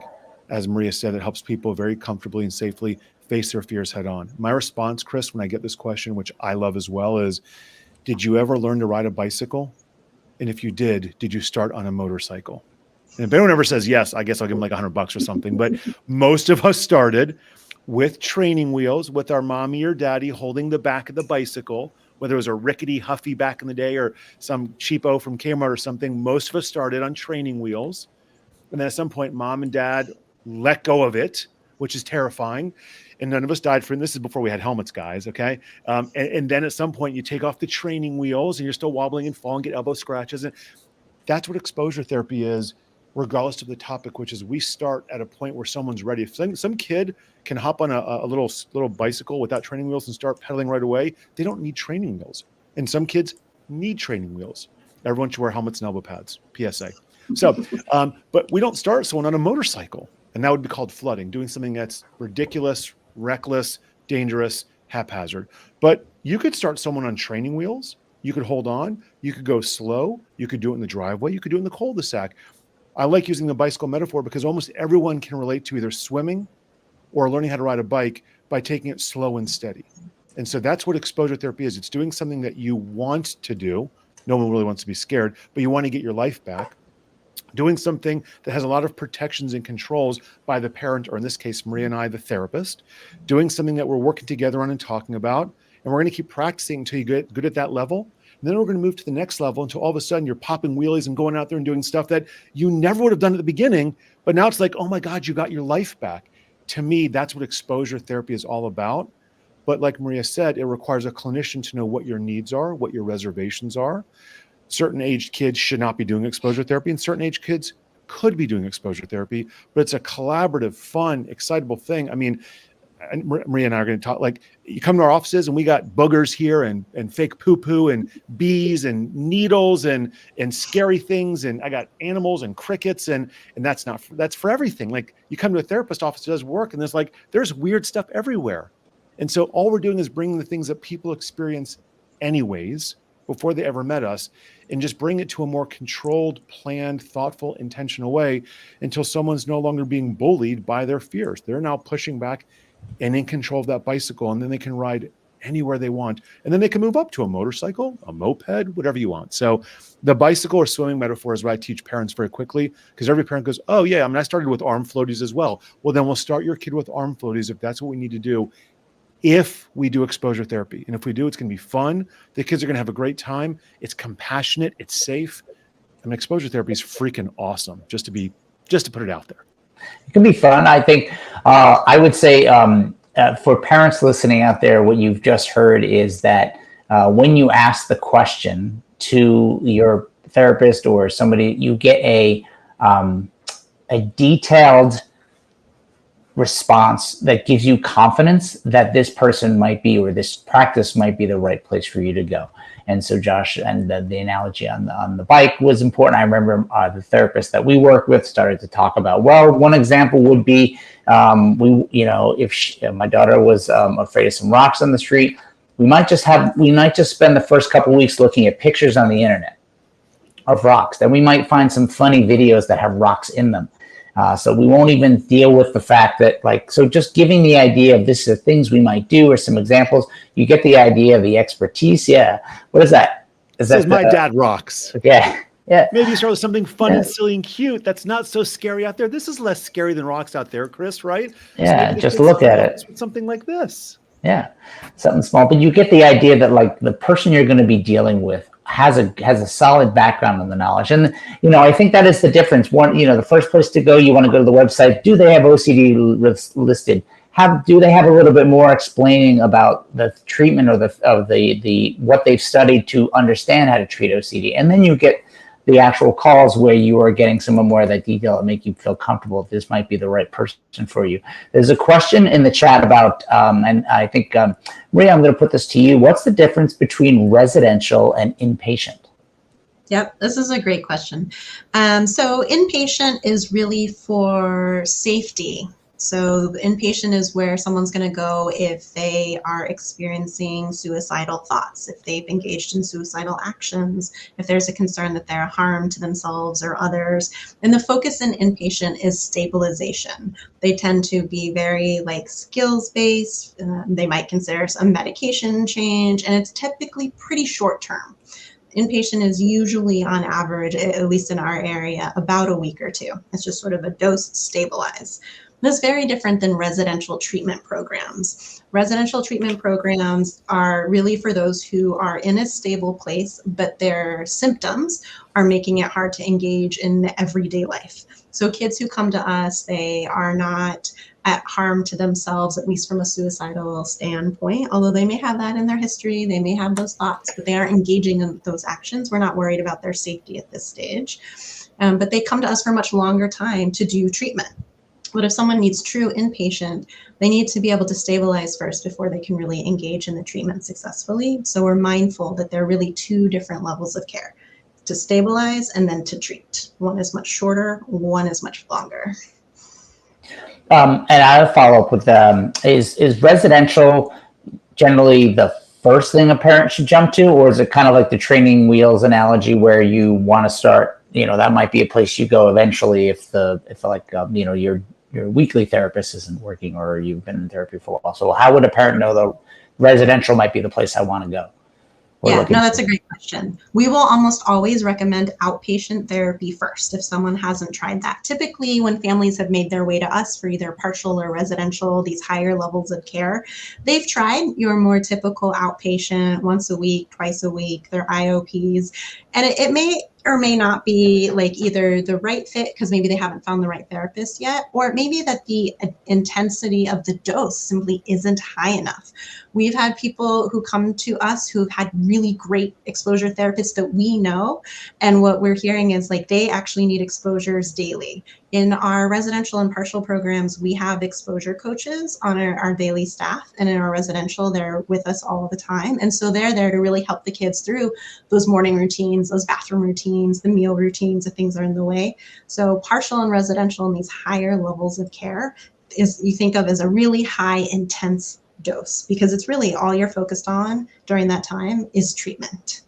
[SPEAKER 2] as Maria said, that helps people very comfortably and safely face their fears head on. My response, Chris, when I get this question, which I love as well, is, did you ever learn to ride a bicycle? And if you did you start on a motorcycle? And if anyone ever says yes, I guess I'll give them like $100 or something. But most of us started with training wheels, with our mommy or daddy holding the back of the bicycle, whether it was a rickety Huffy back in the day or some cheapo from Kmart or something. Most of us started on training wheels. And then at some point, mom and dad let go of it, which is terrifying. And none of us died from this. Is before we had helmets, guys. Okay. And then at some point you take off the training wheels and you're still wobbling and falling, get elbow scratches. And that's what exposure therapy is, regardless of the topic, which is we start at a point where someone's ready. If some kid can hop on a little bicycle without training wheels and start pedaling right away, they don't need training wheels. And some kids need training wheels. Everyone should wear helmets and elbow pads, PSA. So, but we don't start someone on a motorcycle, and that would be called flooding, doing something that's ridiculous, reckless, dangerous, haphazard. But you could start someone on training wheels. You could hold on. You could go slow. You could do it in the driveway. You could do it in the cul-de-sac. I like using the bicycle metaphor because almost everyone can relate to either swimming or learning how to ride a bike by taking it slow and steady. And so that's what exposure therapy is. It's doing something that you want to do. No one really wants to be scared, but you want to get your life back. doing something that has a lot of protections and controls by the parent, or in this case, Maria and I, the therapist, doing something that we're working together on and talking about. And we're going to keep practicing until you get good at that level. And then we're going to move to the next level until all of a sudden you're popping wheelies and going out there and doing stuff that you never would have done at the beginning. But now it's like, oh my God, you got your life back. To me, that's what exposure therapy is all about. But like Maria said, it requires a clinician to know what your needs are, what your reservations are. Certain aged kids should not be doing exposure therapy, and certain aged kids could be doing exposure therapy, but it's a collaborative, fun, excitable thing. I mean, and Maria and I are going to talk, like, you come to our offices and we got boogers here and fake poo-poo and bees and needles and scary things. And I got animals and crickets and that's for everything. Like, you come to a therapist office that does work and there's weird stuff everywhere. And so all we're doing is bringing the things that people experience anyways before they ever met us, and just bring it to a more controlled, planned, thoughtful, intentional way until someone's no longer being bullied by their fears. They're now pushing back and in control of that bicycle, and then they can ride anywhere they want. And then they can move up to a motorcycle, a moped, whatever you want. So the bicycle or swimming metaphor is what I teach parents very quickly, because every parent goes, oh yeah, I mean, I started with arm floaties as well. Well, then we'll start your kid with arm floaties if that's what we need to do, if we do exposure therapy. And if we do, it's going to be fun. The kids are going to have a great time. It's compassionate. It's safe. I mean, exposure therapy is freaking awesome, just to put it out there.
[SPEAKER 1] It can be fun. I think I would say for parents listening out there, what you've just heard is that when you ask the question to your therapist or somebody, you get a detailed response that gives you confidence that this person might be, or this practice might be the right place for you to go. And so Josh, and the analogy on the bike was important. I remember the therapist that we worked with started to talk about, well, one example would be, if my daughter was afraid of some rocks on the street, we might just spend the first couple of weeks looking at pictures on the internet of rocks. Then we might find some funny videos that have rocks in them. So we won't even deal with the fact that, so just giving the idea of this is things we might do or some examples, you get the idea of the expertise. Yeah. What is that?
[SPEAKER 2] Says my dad rocks.
[SPEAKER 1] Yeah. Yeah.
[SPEAKER 2] Maybe start with something fun and silly and cute that's not so scary out there. This is less scary than rocks out there, Chris, right?
[SPEAKER 1] Yeah, so just look at it.
[SPEAKER 2] Something like this.
[SPEAKER 1] Yeah, something small. But you get the idea that the person you're going to be dealing with has a solid background in the knowledge. And, I think that is the difference. One, the first place to go, you want to go to the website. Do they have OCD listed? Do they have a little bit more explaining about the treatment or the what they've studied to understand how to treat OCD? And then you get the actual calls where you are getting some more of that detail that make you feel comfortable if this might be the right person for you. There's a question in the chat about, and I think, Maria, I'm going to put this to you. What's the difference between residential and inpatient?
[SPEAKER 3] Yep, this is a great question. So inpatient is really for safety. So the inpatient is where someone's going to go if they are experiencing suicidal thoughts, if they've engaged in suicidal actions, if there's a concern that they're harm to themselves or others. And the focus in inpatient is stabilization. They tend to be very skills-based. They might consider some medication change, and it's typically pretty short-term. Inpatient is usually on average, at least in our area, about a week or two. It's just sort of a dose stabilize. This is very different than residential treatment programs. Residential treatment programs are really for those who are in a stable place, but their symptoms are making it hard to engage in everyday life. So kids who come to us, they are not at harm to themselves, at least from a suicidal standpoint, although they may have that in their history, they may have those thoughts, but they aren't engaging in those actions. We're not worried about their safety at this stage. But they come to us for a much longer time to do treatment. But if someone needs true inpatient, they need to be able to stabilize first before they can really engage in the treatment successfully. So we're mindful that there are really two different levels of care, to stabilize and then to treat. One is much shorter, one is much longer.
[SPEAKER 1] And I'll follow up with is residential generally the first thing a parent should jump to, or is it kind of like the training wheels analogy where you want to start, that might be a place you go eventually if your weekly therapist isn't working or you've been in therapy for a while. So how would a parent know the residential might be the place I want to go?
[SPEAKER 3] Yeah, no, that's a great question. We will almost always recommend outpatient therapy first if someone hasn't tried that. Typically, when families have made their way to us for either partial or residential, these higher levels of care, they've tried your more typical outpatient once a week, twice a week, their IOPs, and it may or may not be like either the right fit because maybe they haven't found the right therapist yet, or it may be that the intensity of the dose simply isn't high enough. We've had people who come to us who've had really great exposure therapists that we know. And what we're hearing is like they actually need exposures daily. In our residential and partial programs, we have exposure coaches on our daily staff. And in our residential, they're with us all the time. And so they're there to really help the kids through those morning routines, those bathroom routines, the meal routines, if things are in the way. So partial and residential in these higher levels of care is you think of as a really high intense dose because it's really all you're focused on during that time is treatment.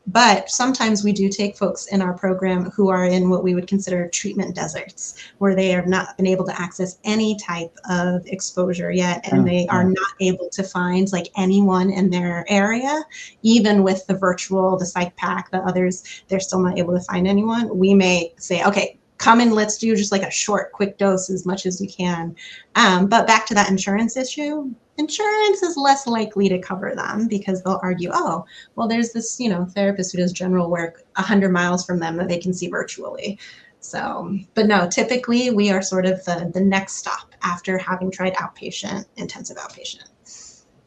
[SPEAKER 3] But sometimes we do take folks in our program who are in what we would consider treatment deserts, where they have not been able to access any type of exposure yet, and they are not able to find like anyone in their area, even with the virtual, the psych pack, the others, they're still not able to find anyone. We may say, okay, come and let's do just like a short, quick dose as much as you can. But back to that insurance issue, insurance is less likely to cover them because they'll argue, oh, well, there's this, therapist who does general work 100 miles from them that they can see virtually. So, but no, typically we are sort of the next stop after having tried outpatient, intensive outpatient.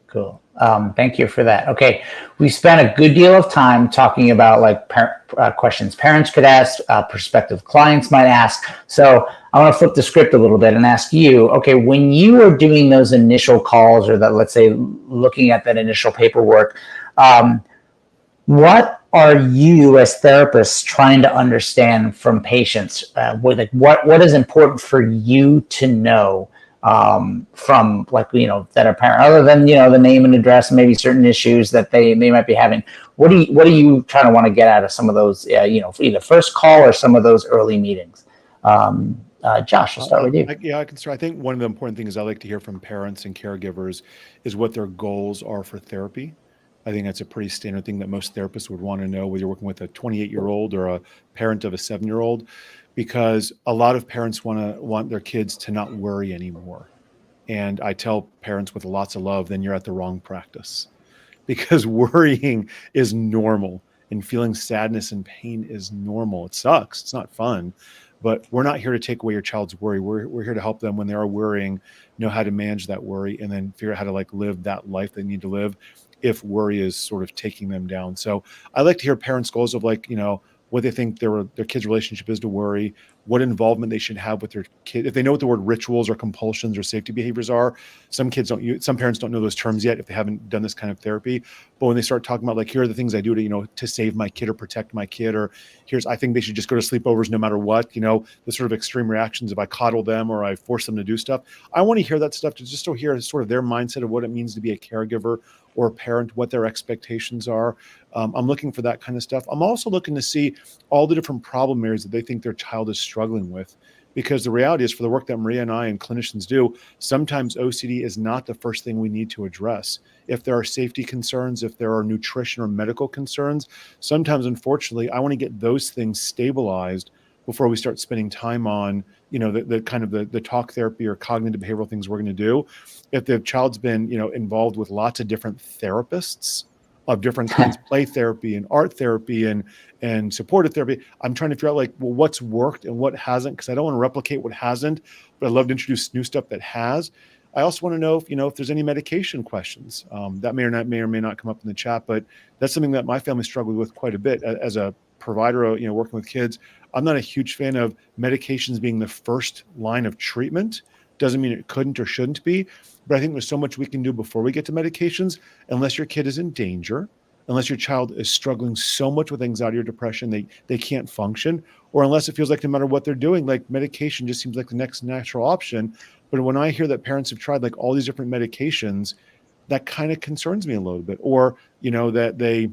[SPEAKER 1] Cool. Thank you for that. Okay. We spent a good deal of time talking about like questions parents could ask, prospective clients might ask. So I want to flip the script a little bit and ask you, okay, when you are doing those initial calls or that, let's say, looking at that initial paperwork, what are you as therapists trying to understand from patients? What is important for you to know from that are parent, other than the name and address, maybe certain issues that they might be having? What are you trying to want to get out of some of those either first call or some of those early meetings? Josh, I'll start with you.
[SPEAKER 2] I can start. I think one of the important things I like to hear from parents and caregivers is what their goals are for therapy. I think that's a pretty standard thing that most therapists would want to know, whether you're working with a 28-year-old or a parent of a 7-year-old, because a lot of parents want their kids to not worry anymore. And I tell parents with lots of love, then you're at the wrong practice, because worrying is normal and feeling sadness and pain is normal. It sucks. It's not fun, but we're not here to take away your child's worry. We're here to help them when they are worrying, know how to manage that worry, and then figure out how to live that life they need to live if worry is sort of taking them down. So I like to hear parents' goals of what they think their kid's relationship is to worry, what involvement they should have with their kid. If they know what the word rituals or compulsions or safety behaviors are, some parents don't know those terms yet if they haven't done this kind of therapy. But when they start talking about here are the things I do to save my kid or protect my kid, or I think they should just go to sleepovers no matter what, the sort of extreme reactions if I coddle them or I force them to do stuff. I want to hear that stuff to just hear sort of their mindset of what it means to be a caregiver or a parent, what their expectations are. I'm looking for that kind of stuff. I'm also looking to see all the different problem areas that they think their child is struggling with, because the reality is, for the work that Maria and I and clinicians do, sometimes OCD is not the first thing we need to address. If there are safety concerns, if there are nutrition or medical concerns, sometimes, unfortunately, I want to get those things stabilized before we start spending time on, the kind of the talk therapy or cognitive behavioral things we're going to do. If the child's been, involved with lots of different therapists of different kinds, play therapy and art therapy and supportive therapy, I'm trying to figure out what's worked and what hasn't, because I don't want to replicate what hasn't, but I'd love to introduce new stuff that has. I also want to know if there's any medication questions that may or may not come up in the chat, but that's something that my family struggled with quite a bit as a provider, working with kids. I'm not a huge fan of medications being the first line of treatment. Doesn't mean it couldn't or shouldn't be, but I think there's so much we can do before we get to medications, unless your kid is in danger, unless your child is struggling so much with anxiety or depression they can't function, or unless it feels like no matter what they're doing, medication just seems like the next natural option. But when I hear that parents have tried all these different medications, that kind of concerns me a little bit. Or, that they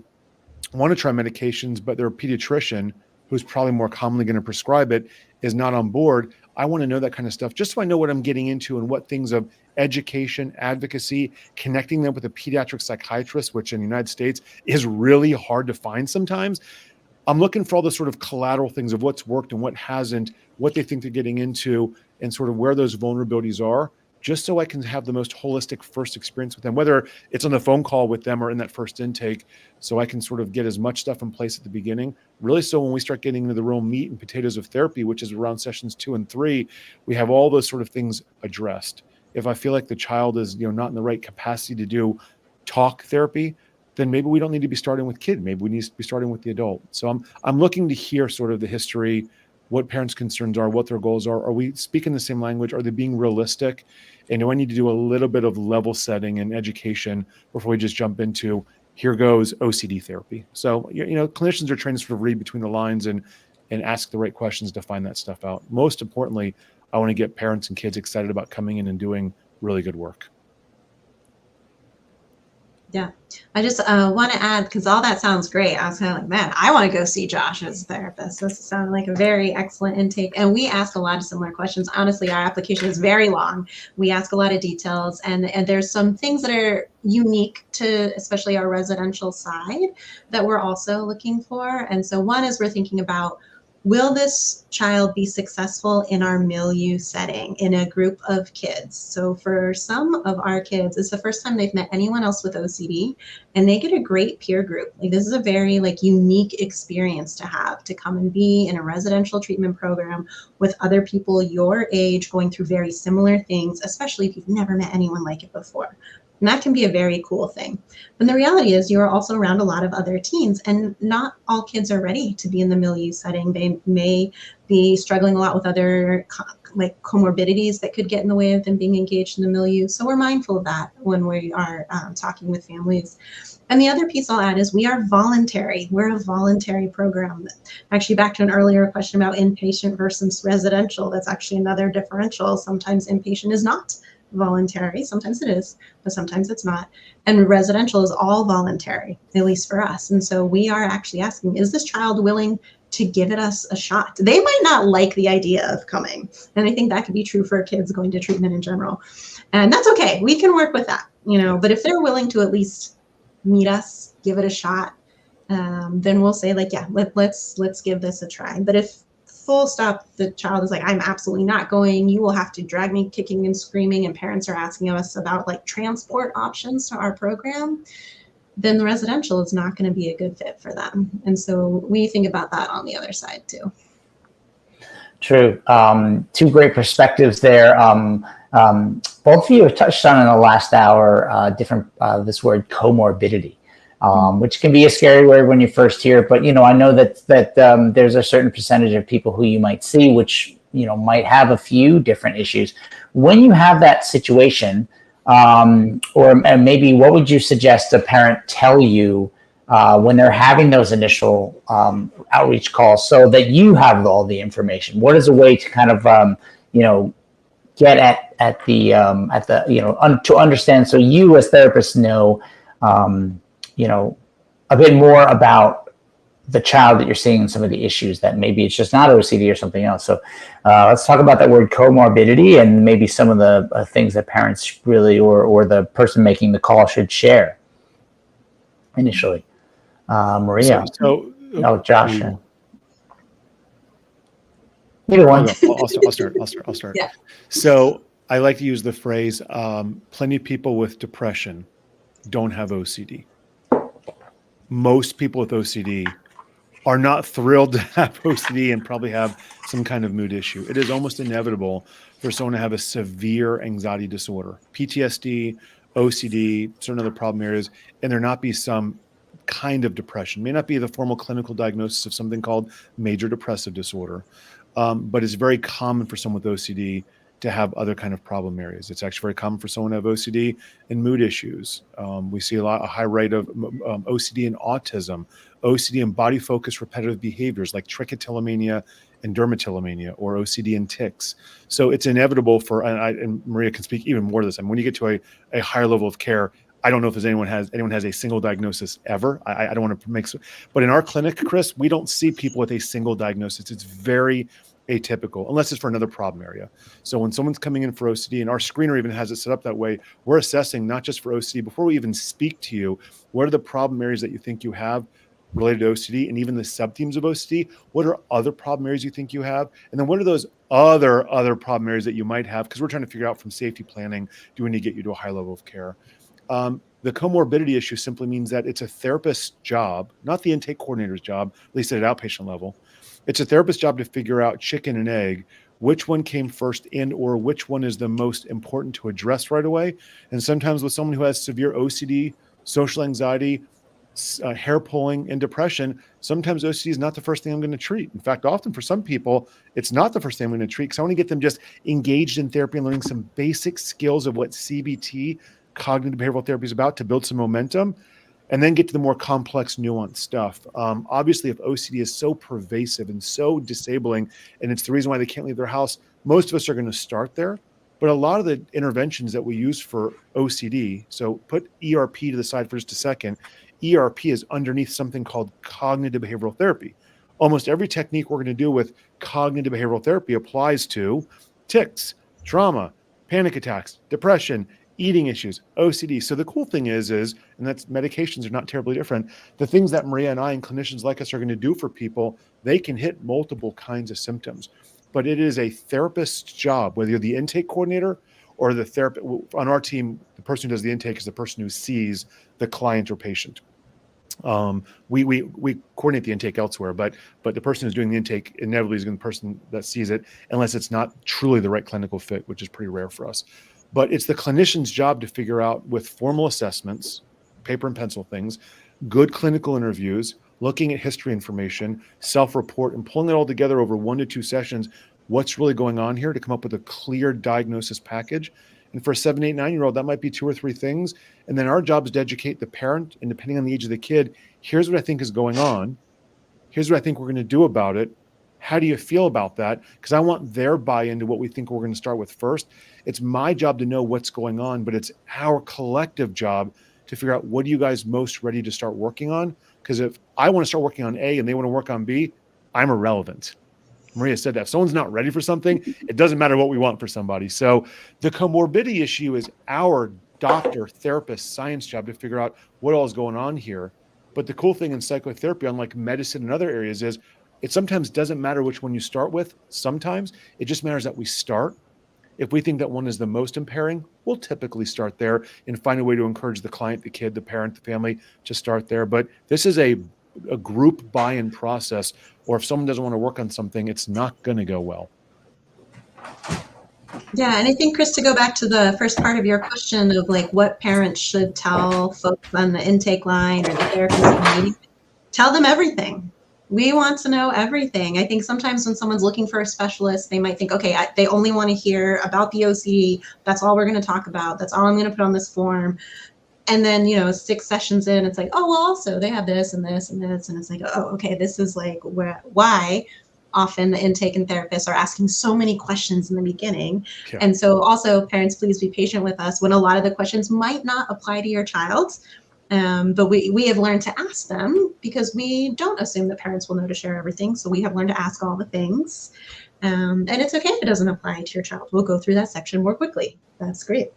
[SPEAKER 2] want to try medications, but their pediatrician, who's probably more commonly going to prescribe it, is not on board. I want to know that kind of stuff just so I know what I'm getting into and what things of education, advocacy, connecting them with a pediatric psychiatrist, which in the United States is really hard to find sometimes. I'm looking for all the sort of collateral things of what's worked and what hasn't, what they think they're getting into, and sort of where those vulnerabilities are, just so I can have the most holistic first experience with them, whether it's on the phone call with them or in that first intake, so I can sort of get as much stuff in place at the beginning, really, so when we start getting into the real meat and potatoes of therapy, which is around sessions 2 and 3, we have all those sort of things addressed. If I feel like the child is, not in the right capacity to do talk therapy, then maybe we don't need to be starting with kid. Maybe we need to be starting with the adult. So I'm looking to hear sort of the history, what parents' concerns are, what their goals are. Are we speaking the same language? Are they being realistic? And do I need to do a little bit of level setting and education before we just jump into, here goes OCD therapy? So, clinicians are trained to sort of read between the lines and ask the right questions to find that stuff out. Most importantly, I want to get parents and kids excited about coming in and doing really good work.
[SPEAKER 3] Yeah, I just want to add, because all that sounds great. I was kind of like, man, I want to go see Josh as a therapist. This sounds like a very excellent intake. And we ask a lot of similar questions. Honestly, our application is very long. We ask a lot of details, and there's some things that are unique to especially our residential side that we're also looking for. And so one is we're thinking about, will this child be successful in our milieu setting in a group of kids? So for some of our kids, it's the first time they've met anyone else with OCD, and they get a great peer group. Like, this is a very unique experience to have, to come and be in a residential treatment program with other people your age going through very similar things, especially if you've never met anyone like it before. And that can be a very cool thing. And the reality is you're also around a lot of other teens, and not all kids are ready to be in the milieu setting. They may be struggling a lot with other comorbidities that could get in the way of them being engaged in the milieu. So we're mindful of that when we are talking with families. And the other piece I'll add is we are voluntary. We're a voluntary program. Actually, back to an earlier question about inpatient versus residential, that's actually another differential. Sometimes inpatient is not voluntary. Sometimes it is, but sometimes it's not. And residential is all voluntary, at least for us. And so we are actually asking, is this child willing to give it us a shot? They might not like the idea of coming. And I think that could be true for kids going to treatment in general. And that's okay. We can work with that, but if they're willing to at least meet us, give it a shot, then we'll say let's give this a try. But if full stop, the child is like, I'm absolutely not going, you will have to drag me kicking and screaming, and parents are asking us about transport options to our program, then the residential is not going to be a good fit for them. And so we think about that on the other side too.
[SPEAKER 1] True. Two great perspectives there. Both of you have touched on in the last hour this word comorbidity. Which can be a scary word when you first hear it, but I know that there's a certain percentage of people who you might see which might have a few different issues. When you have that situation, or maybe what would you suggest a parent tell you when they're having those initial outreach calls, so that you have all the information? What is a way to kind of get at the to understand, so you as therapists know a bit more about the child that you're seeing and some of the issues that maybe it's just not OCD or something else. So let's talk about that word comorbidity and maybe some of the things that parents really, or the person making the call, should share initially. Maria. Josh. Either one.
[SPEAKER 2] I'll start.
[SPEAKER 3] Yeah.
[SPEAKER 2] So I like to use the phrase, plenty of people with depression don't have OCD. Most people with OCD are not thrilled to have OCD and probably have some kind of mood issue. It is almost inevitable for someone to have a severe anxiety disorder, PTSD, OCD, certain other problem areas, and there not be some kind of depression. May not be the formal clinical diagnosis of something called major depressive disorder, but it's very common for someone with OCD to have other kind of problem areas. It's actually very common for someone to have OCD and mood issues. We see a high rate of OCD and autism, OCD and body focused repetitive behaviors like trichotillomania and dermatillomania, or OCD and tics. So it's inevitable for, and Maria can speak even more to this. I mean, when you get to a higher level of care, I don't know if anyone has a single diagnosis ever. I don't want to make, but in our clinic, Chris, we don't see people with a single diagnosis. It's very atypical, unless it's for another problem area. So when someone's coming in for OCD, and our screener even has it set up that way, we're assessing not just for OCD, before we even speak to you, what are the problem areas that you think you have related to OCD, and even the sub-themes of OCD? What are other problem areas you think you have? And then what are those other problem areas that you might have? Because we're trying to figure out from safety planning, do we need to get you to a high level of care? The comorbidity issue simply means that it's a therapist's job, not the intake coordinator's job, at least at an outpatient level. It's a therapist's job to figure out chicken and egg, which one came first and or which one is the most important to address right away. And sometimes with someone who has severe OCD, social anxiety, hair pulling, and depression, sometimes OCD is not the first thing I'm going to treat. In fact, often for some people, it's not the first thing I'm going to treat because I want to get them just engaged in therapy and learning some basic skills of what CBT, cognitive behavioral therapy, is about to build some momentum, and then get to the more complex, nuanced stuff. Obviously, if OCD is so pervasive and so disabling, and it's the reason why they can't leave their house, most of us are going to start there. But a lot of the interventions that we use for OCD, so put ERP to the side for just a second, ERP is underneath something called cognitive behavioral therapy. Almost every technique we're going to do with cognitive behavioral therapy applies to tics, trauma, panic attacks, depression, eating issues, OCD. So the cool thing is, and that's medications are not terribly different. The things that Maria and I and clinicians like us are going to do for people, they can hit multiple kinds of symptoms. But it is a therapist's job, whether you're the intake coordinator or the therapist. On our team, the person who does the intake is the person who sees the client or patient. We coordinate the intake elsewhere, but the person who's doing the intake inevitably is going to be the person that sees it, unless it's not truly the right clinical fit, which is pretty rare for us. But it's the clinician's job to figure out, with formal assessments, paper and pencil things, good clinical interviews, looking at history information, self-report, and pulling it all together over 1 to 2 sessions, what's really going on here, to come up with a clear diagnosis package. And for a 7, 8, 9-year-old, that might be 2 or 3 things. And then our job is to educate the parent, and depending on the age of the kid, here's what I think is going on. Here's what I think we're going to do about it. How do you feel about that? Because I want their buy-in to what we think we're going to start with first. It's my job to know what's going on, but it's our collective job to figure out, what are you guys most ready to start working on? Because if I want to start working on A and they want to work on B, I'm irrelevant. Maria said that if someone's not ready for something, it doesn't matter what we want for somebody. So the comorbidity issue is our doctor, therapist, science job to figure out what all is going on here. But the cool thing in psychotherapy, unlike medicine and other areas, is it sometimes doesn't matter which one you start with. Sometimes it just matters that we start. If we think that one is the most impairing, we'll typically start there and find a way to encourage the client, the kid, the parent, the family to start there. But this is a group buy-in process, or if someone doesn't want to work on something, it's not going to go well.
[SPEAKER 3] Yeah, and I think, Chris, to go back to the first part of your question of like what parents should tell folks on the intake line or the therapist meeting, tell them everything. We want to know everything. I think sometimes when someone's looking for a specialist, they might think, okay, they only want to hear about the OCD. That's all we're going to talk about. That's all I'm going to put on this form. And then, 6 sessions in, it's like, oh, well, also they have this and this and this. And it's like, oh, okay, this is like why often the intake and therapists are asking so many questions in the beginning. Yeah. And so also, parents, please be patient with us when a lot of the questions might not apply to your child. But we have learned to ask them, because we don't assume that parents will know to share everything. So we have learned to ask all the things. And it's okay if it doesn't apply to your child. We'll go through that section more quickly. That's great.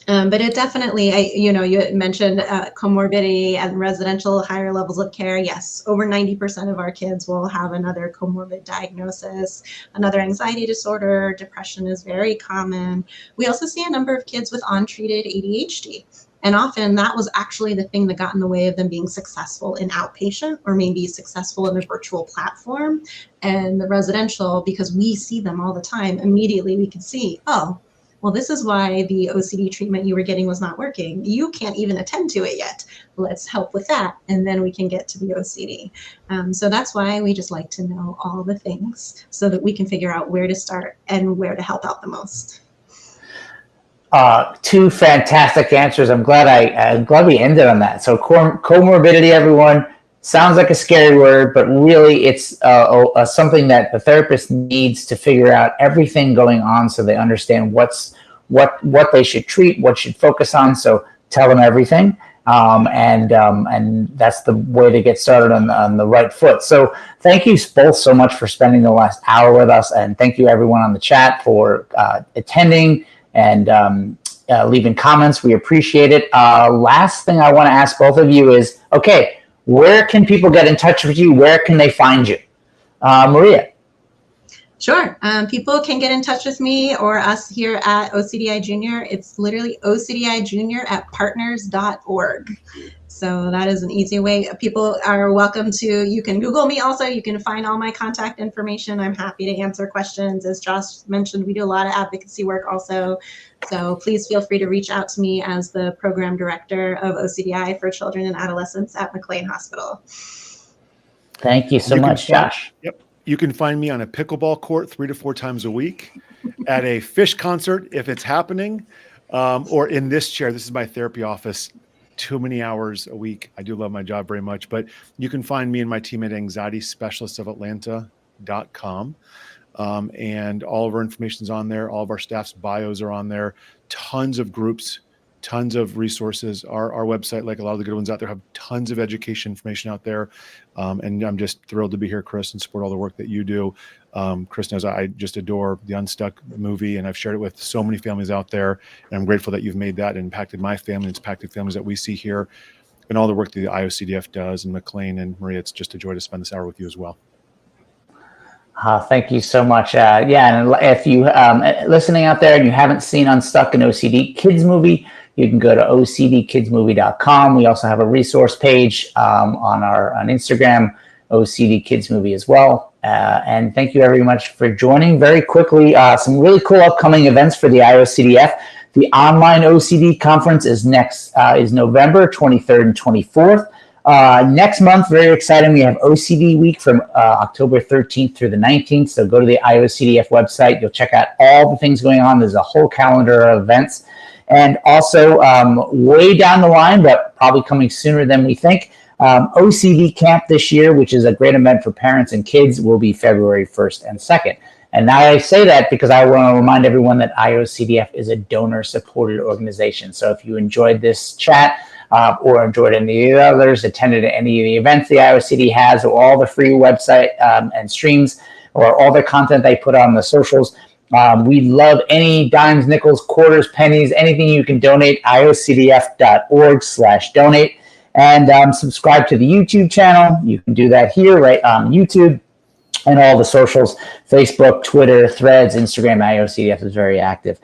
[SPEAKER 3] But it definitely, you mentioned comorbidity and residential higher levels of care. Yes, over 90% of our kids will have another comorbid diagnosis, another anxiety disorder. Depression is very common. We also see a number of kids with untreated ADHD. And often that was actually the thing that got in the way of them being successful in outpatient, or maybe successful in a virtual platform. And the residential, because we see them all the time, immediately we can see, oh, well, this is why the OCD treatment you were getting was not working. You can't even attend to it yet. Let's help with that, and then we can get to the OCD. So that's why we just like to know all the things so that we can figure out where to start and where to help out the most.
[SPEAKER 1] 2 fantastic answers. I'm glad we ended on that. So comorbidity, everyone, sounds like a scary word, but really it's something that the therapist needs to figure out everything going on, so they understand what they should treat, what should focus on. So tell them everything. And that's the way to get started on the right foot. So thank you both so much for spending the last hour with us, and thank you everyone on the chat for attending and leaving comments. We appreciate it. Last thing I want to ask both of you is, okay, where can people get in touch with you? Where can they find you? Maria.
[SPEAKER 3] Sure. People can get in touch with me or us here at OCDI Junior. It's literally ocdijunior@partners.org. So that is an easy way. People are welcome to, you can Google me also. You can find all my contact information. I'm happy to answer questions. As Josh mentioned, we do a lot of advocacy work also. So please feel free to reach out to me as the program director of OCDI for children and adolescents at McLean Hospital.
[SPEAKER 1] Thank you so much, Josh.
[SPEAKER 2] Yep. You can find me on a pickleball court 3 to 4 times a week, at a fish concert if it's happening, or in this chair. This is my therapy office, too many hours a week. I do love my job very much, but you can find me and my team at anxietyspecialistofatlanta.com. And all of our information is on there. All of our staff's bios are on there. Tons of groups, tons of resources. Our website, like a lot of the good ones out there, have tons of education information out there. And I'm just thrilled to be here, Chris, and support all the work that you do. Chris knows I just adore the Unstuck movie, and I've shared it with so many families out there. And I'm grateful that you've made that and impacted my family. It's impacted families that we see here, and all the work that the IOCDF does, and McLean and Maria. It's just a joy to spend this hour with you as well.
[SPEAKER 1] Thank you so much. Yeah, and if you listening out there and you haven't seen Unstuck, an OCD kids movie, you can go to ocdkidsmovie.com. We also have a resource page on Instagram, OCD Kids Movie as well. And thank you very much for joining. Very quickly, some really cool upcoming events for the IOCDF. The online OCD conference is November 23rd and 24th. Next month, very exciting, we have OCD Week from October 13th through the 19th. So go to the IOCDF website. You'll check out all the things going on. There's a whole calendar of events. And also, way down the line, but probably coming sooner than we think, OCD Camp this year, which is a great event for parents and kids, will be February 1st and 2nd. And now I say that because I want to remind everyone that IOCDF is a donor-supported organization. So if you enjoyed this chat or enjoyed any of the others, attended any of the events the IOCD has, or all the free website and streams, or all the content they put on the socials, we love any dimes, nickels, quarters, pennies, anything you can donate, iocdf.org/donate. And subscribe to the YouTube channel. You can do that here, right on YouTube, and all the socials, Facebook, Twitter, Threads, Instagram. IOCDF is very active.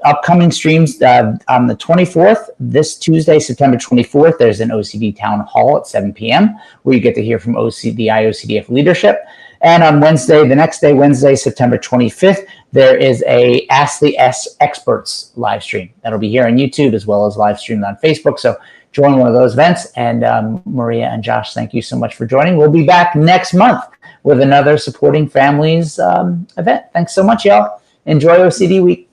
[SPEAKER 1] Upcoming streams on the 24th, this Tuesday, September 24th, there's an OCD Town Hall at 7 p.m. where you get to hear from the IOCDF leadership. And on Wednesday, the next day, Wednesday, September 25th, there is a Ask the Experts live stream. That'll be here on YouTube as well as live streamed on Facebook. So join one of those events. And Maria and Josh, thank you so much for joining. We'll be back next month with another Supporting Families event. Thanks so much, y'all. Enjoy OCD Week.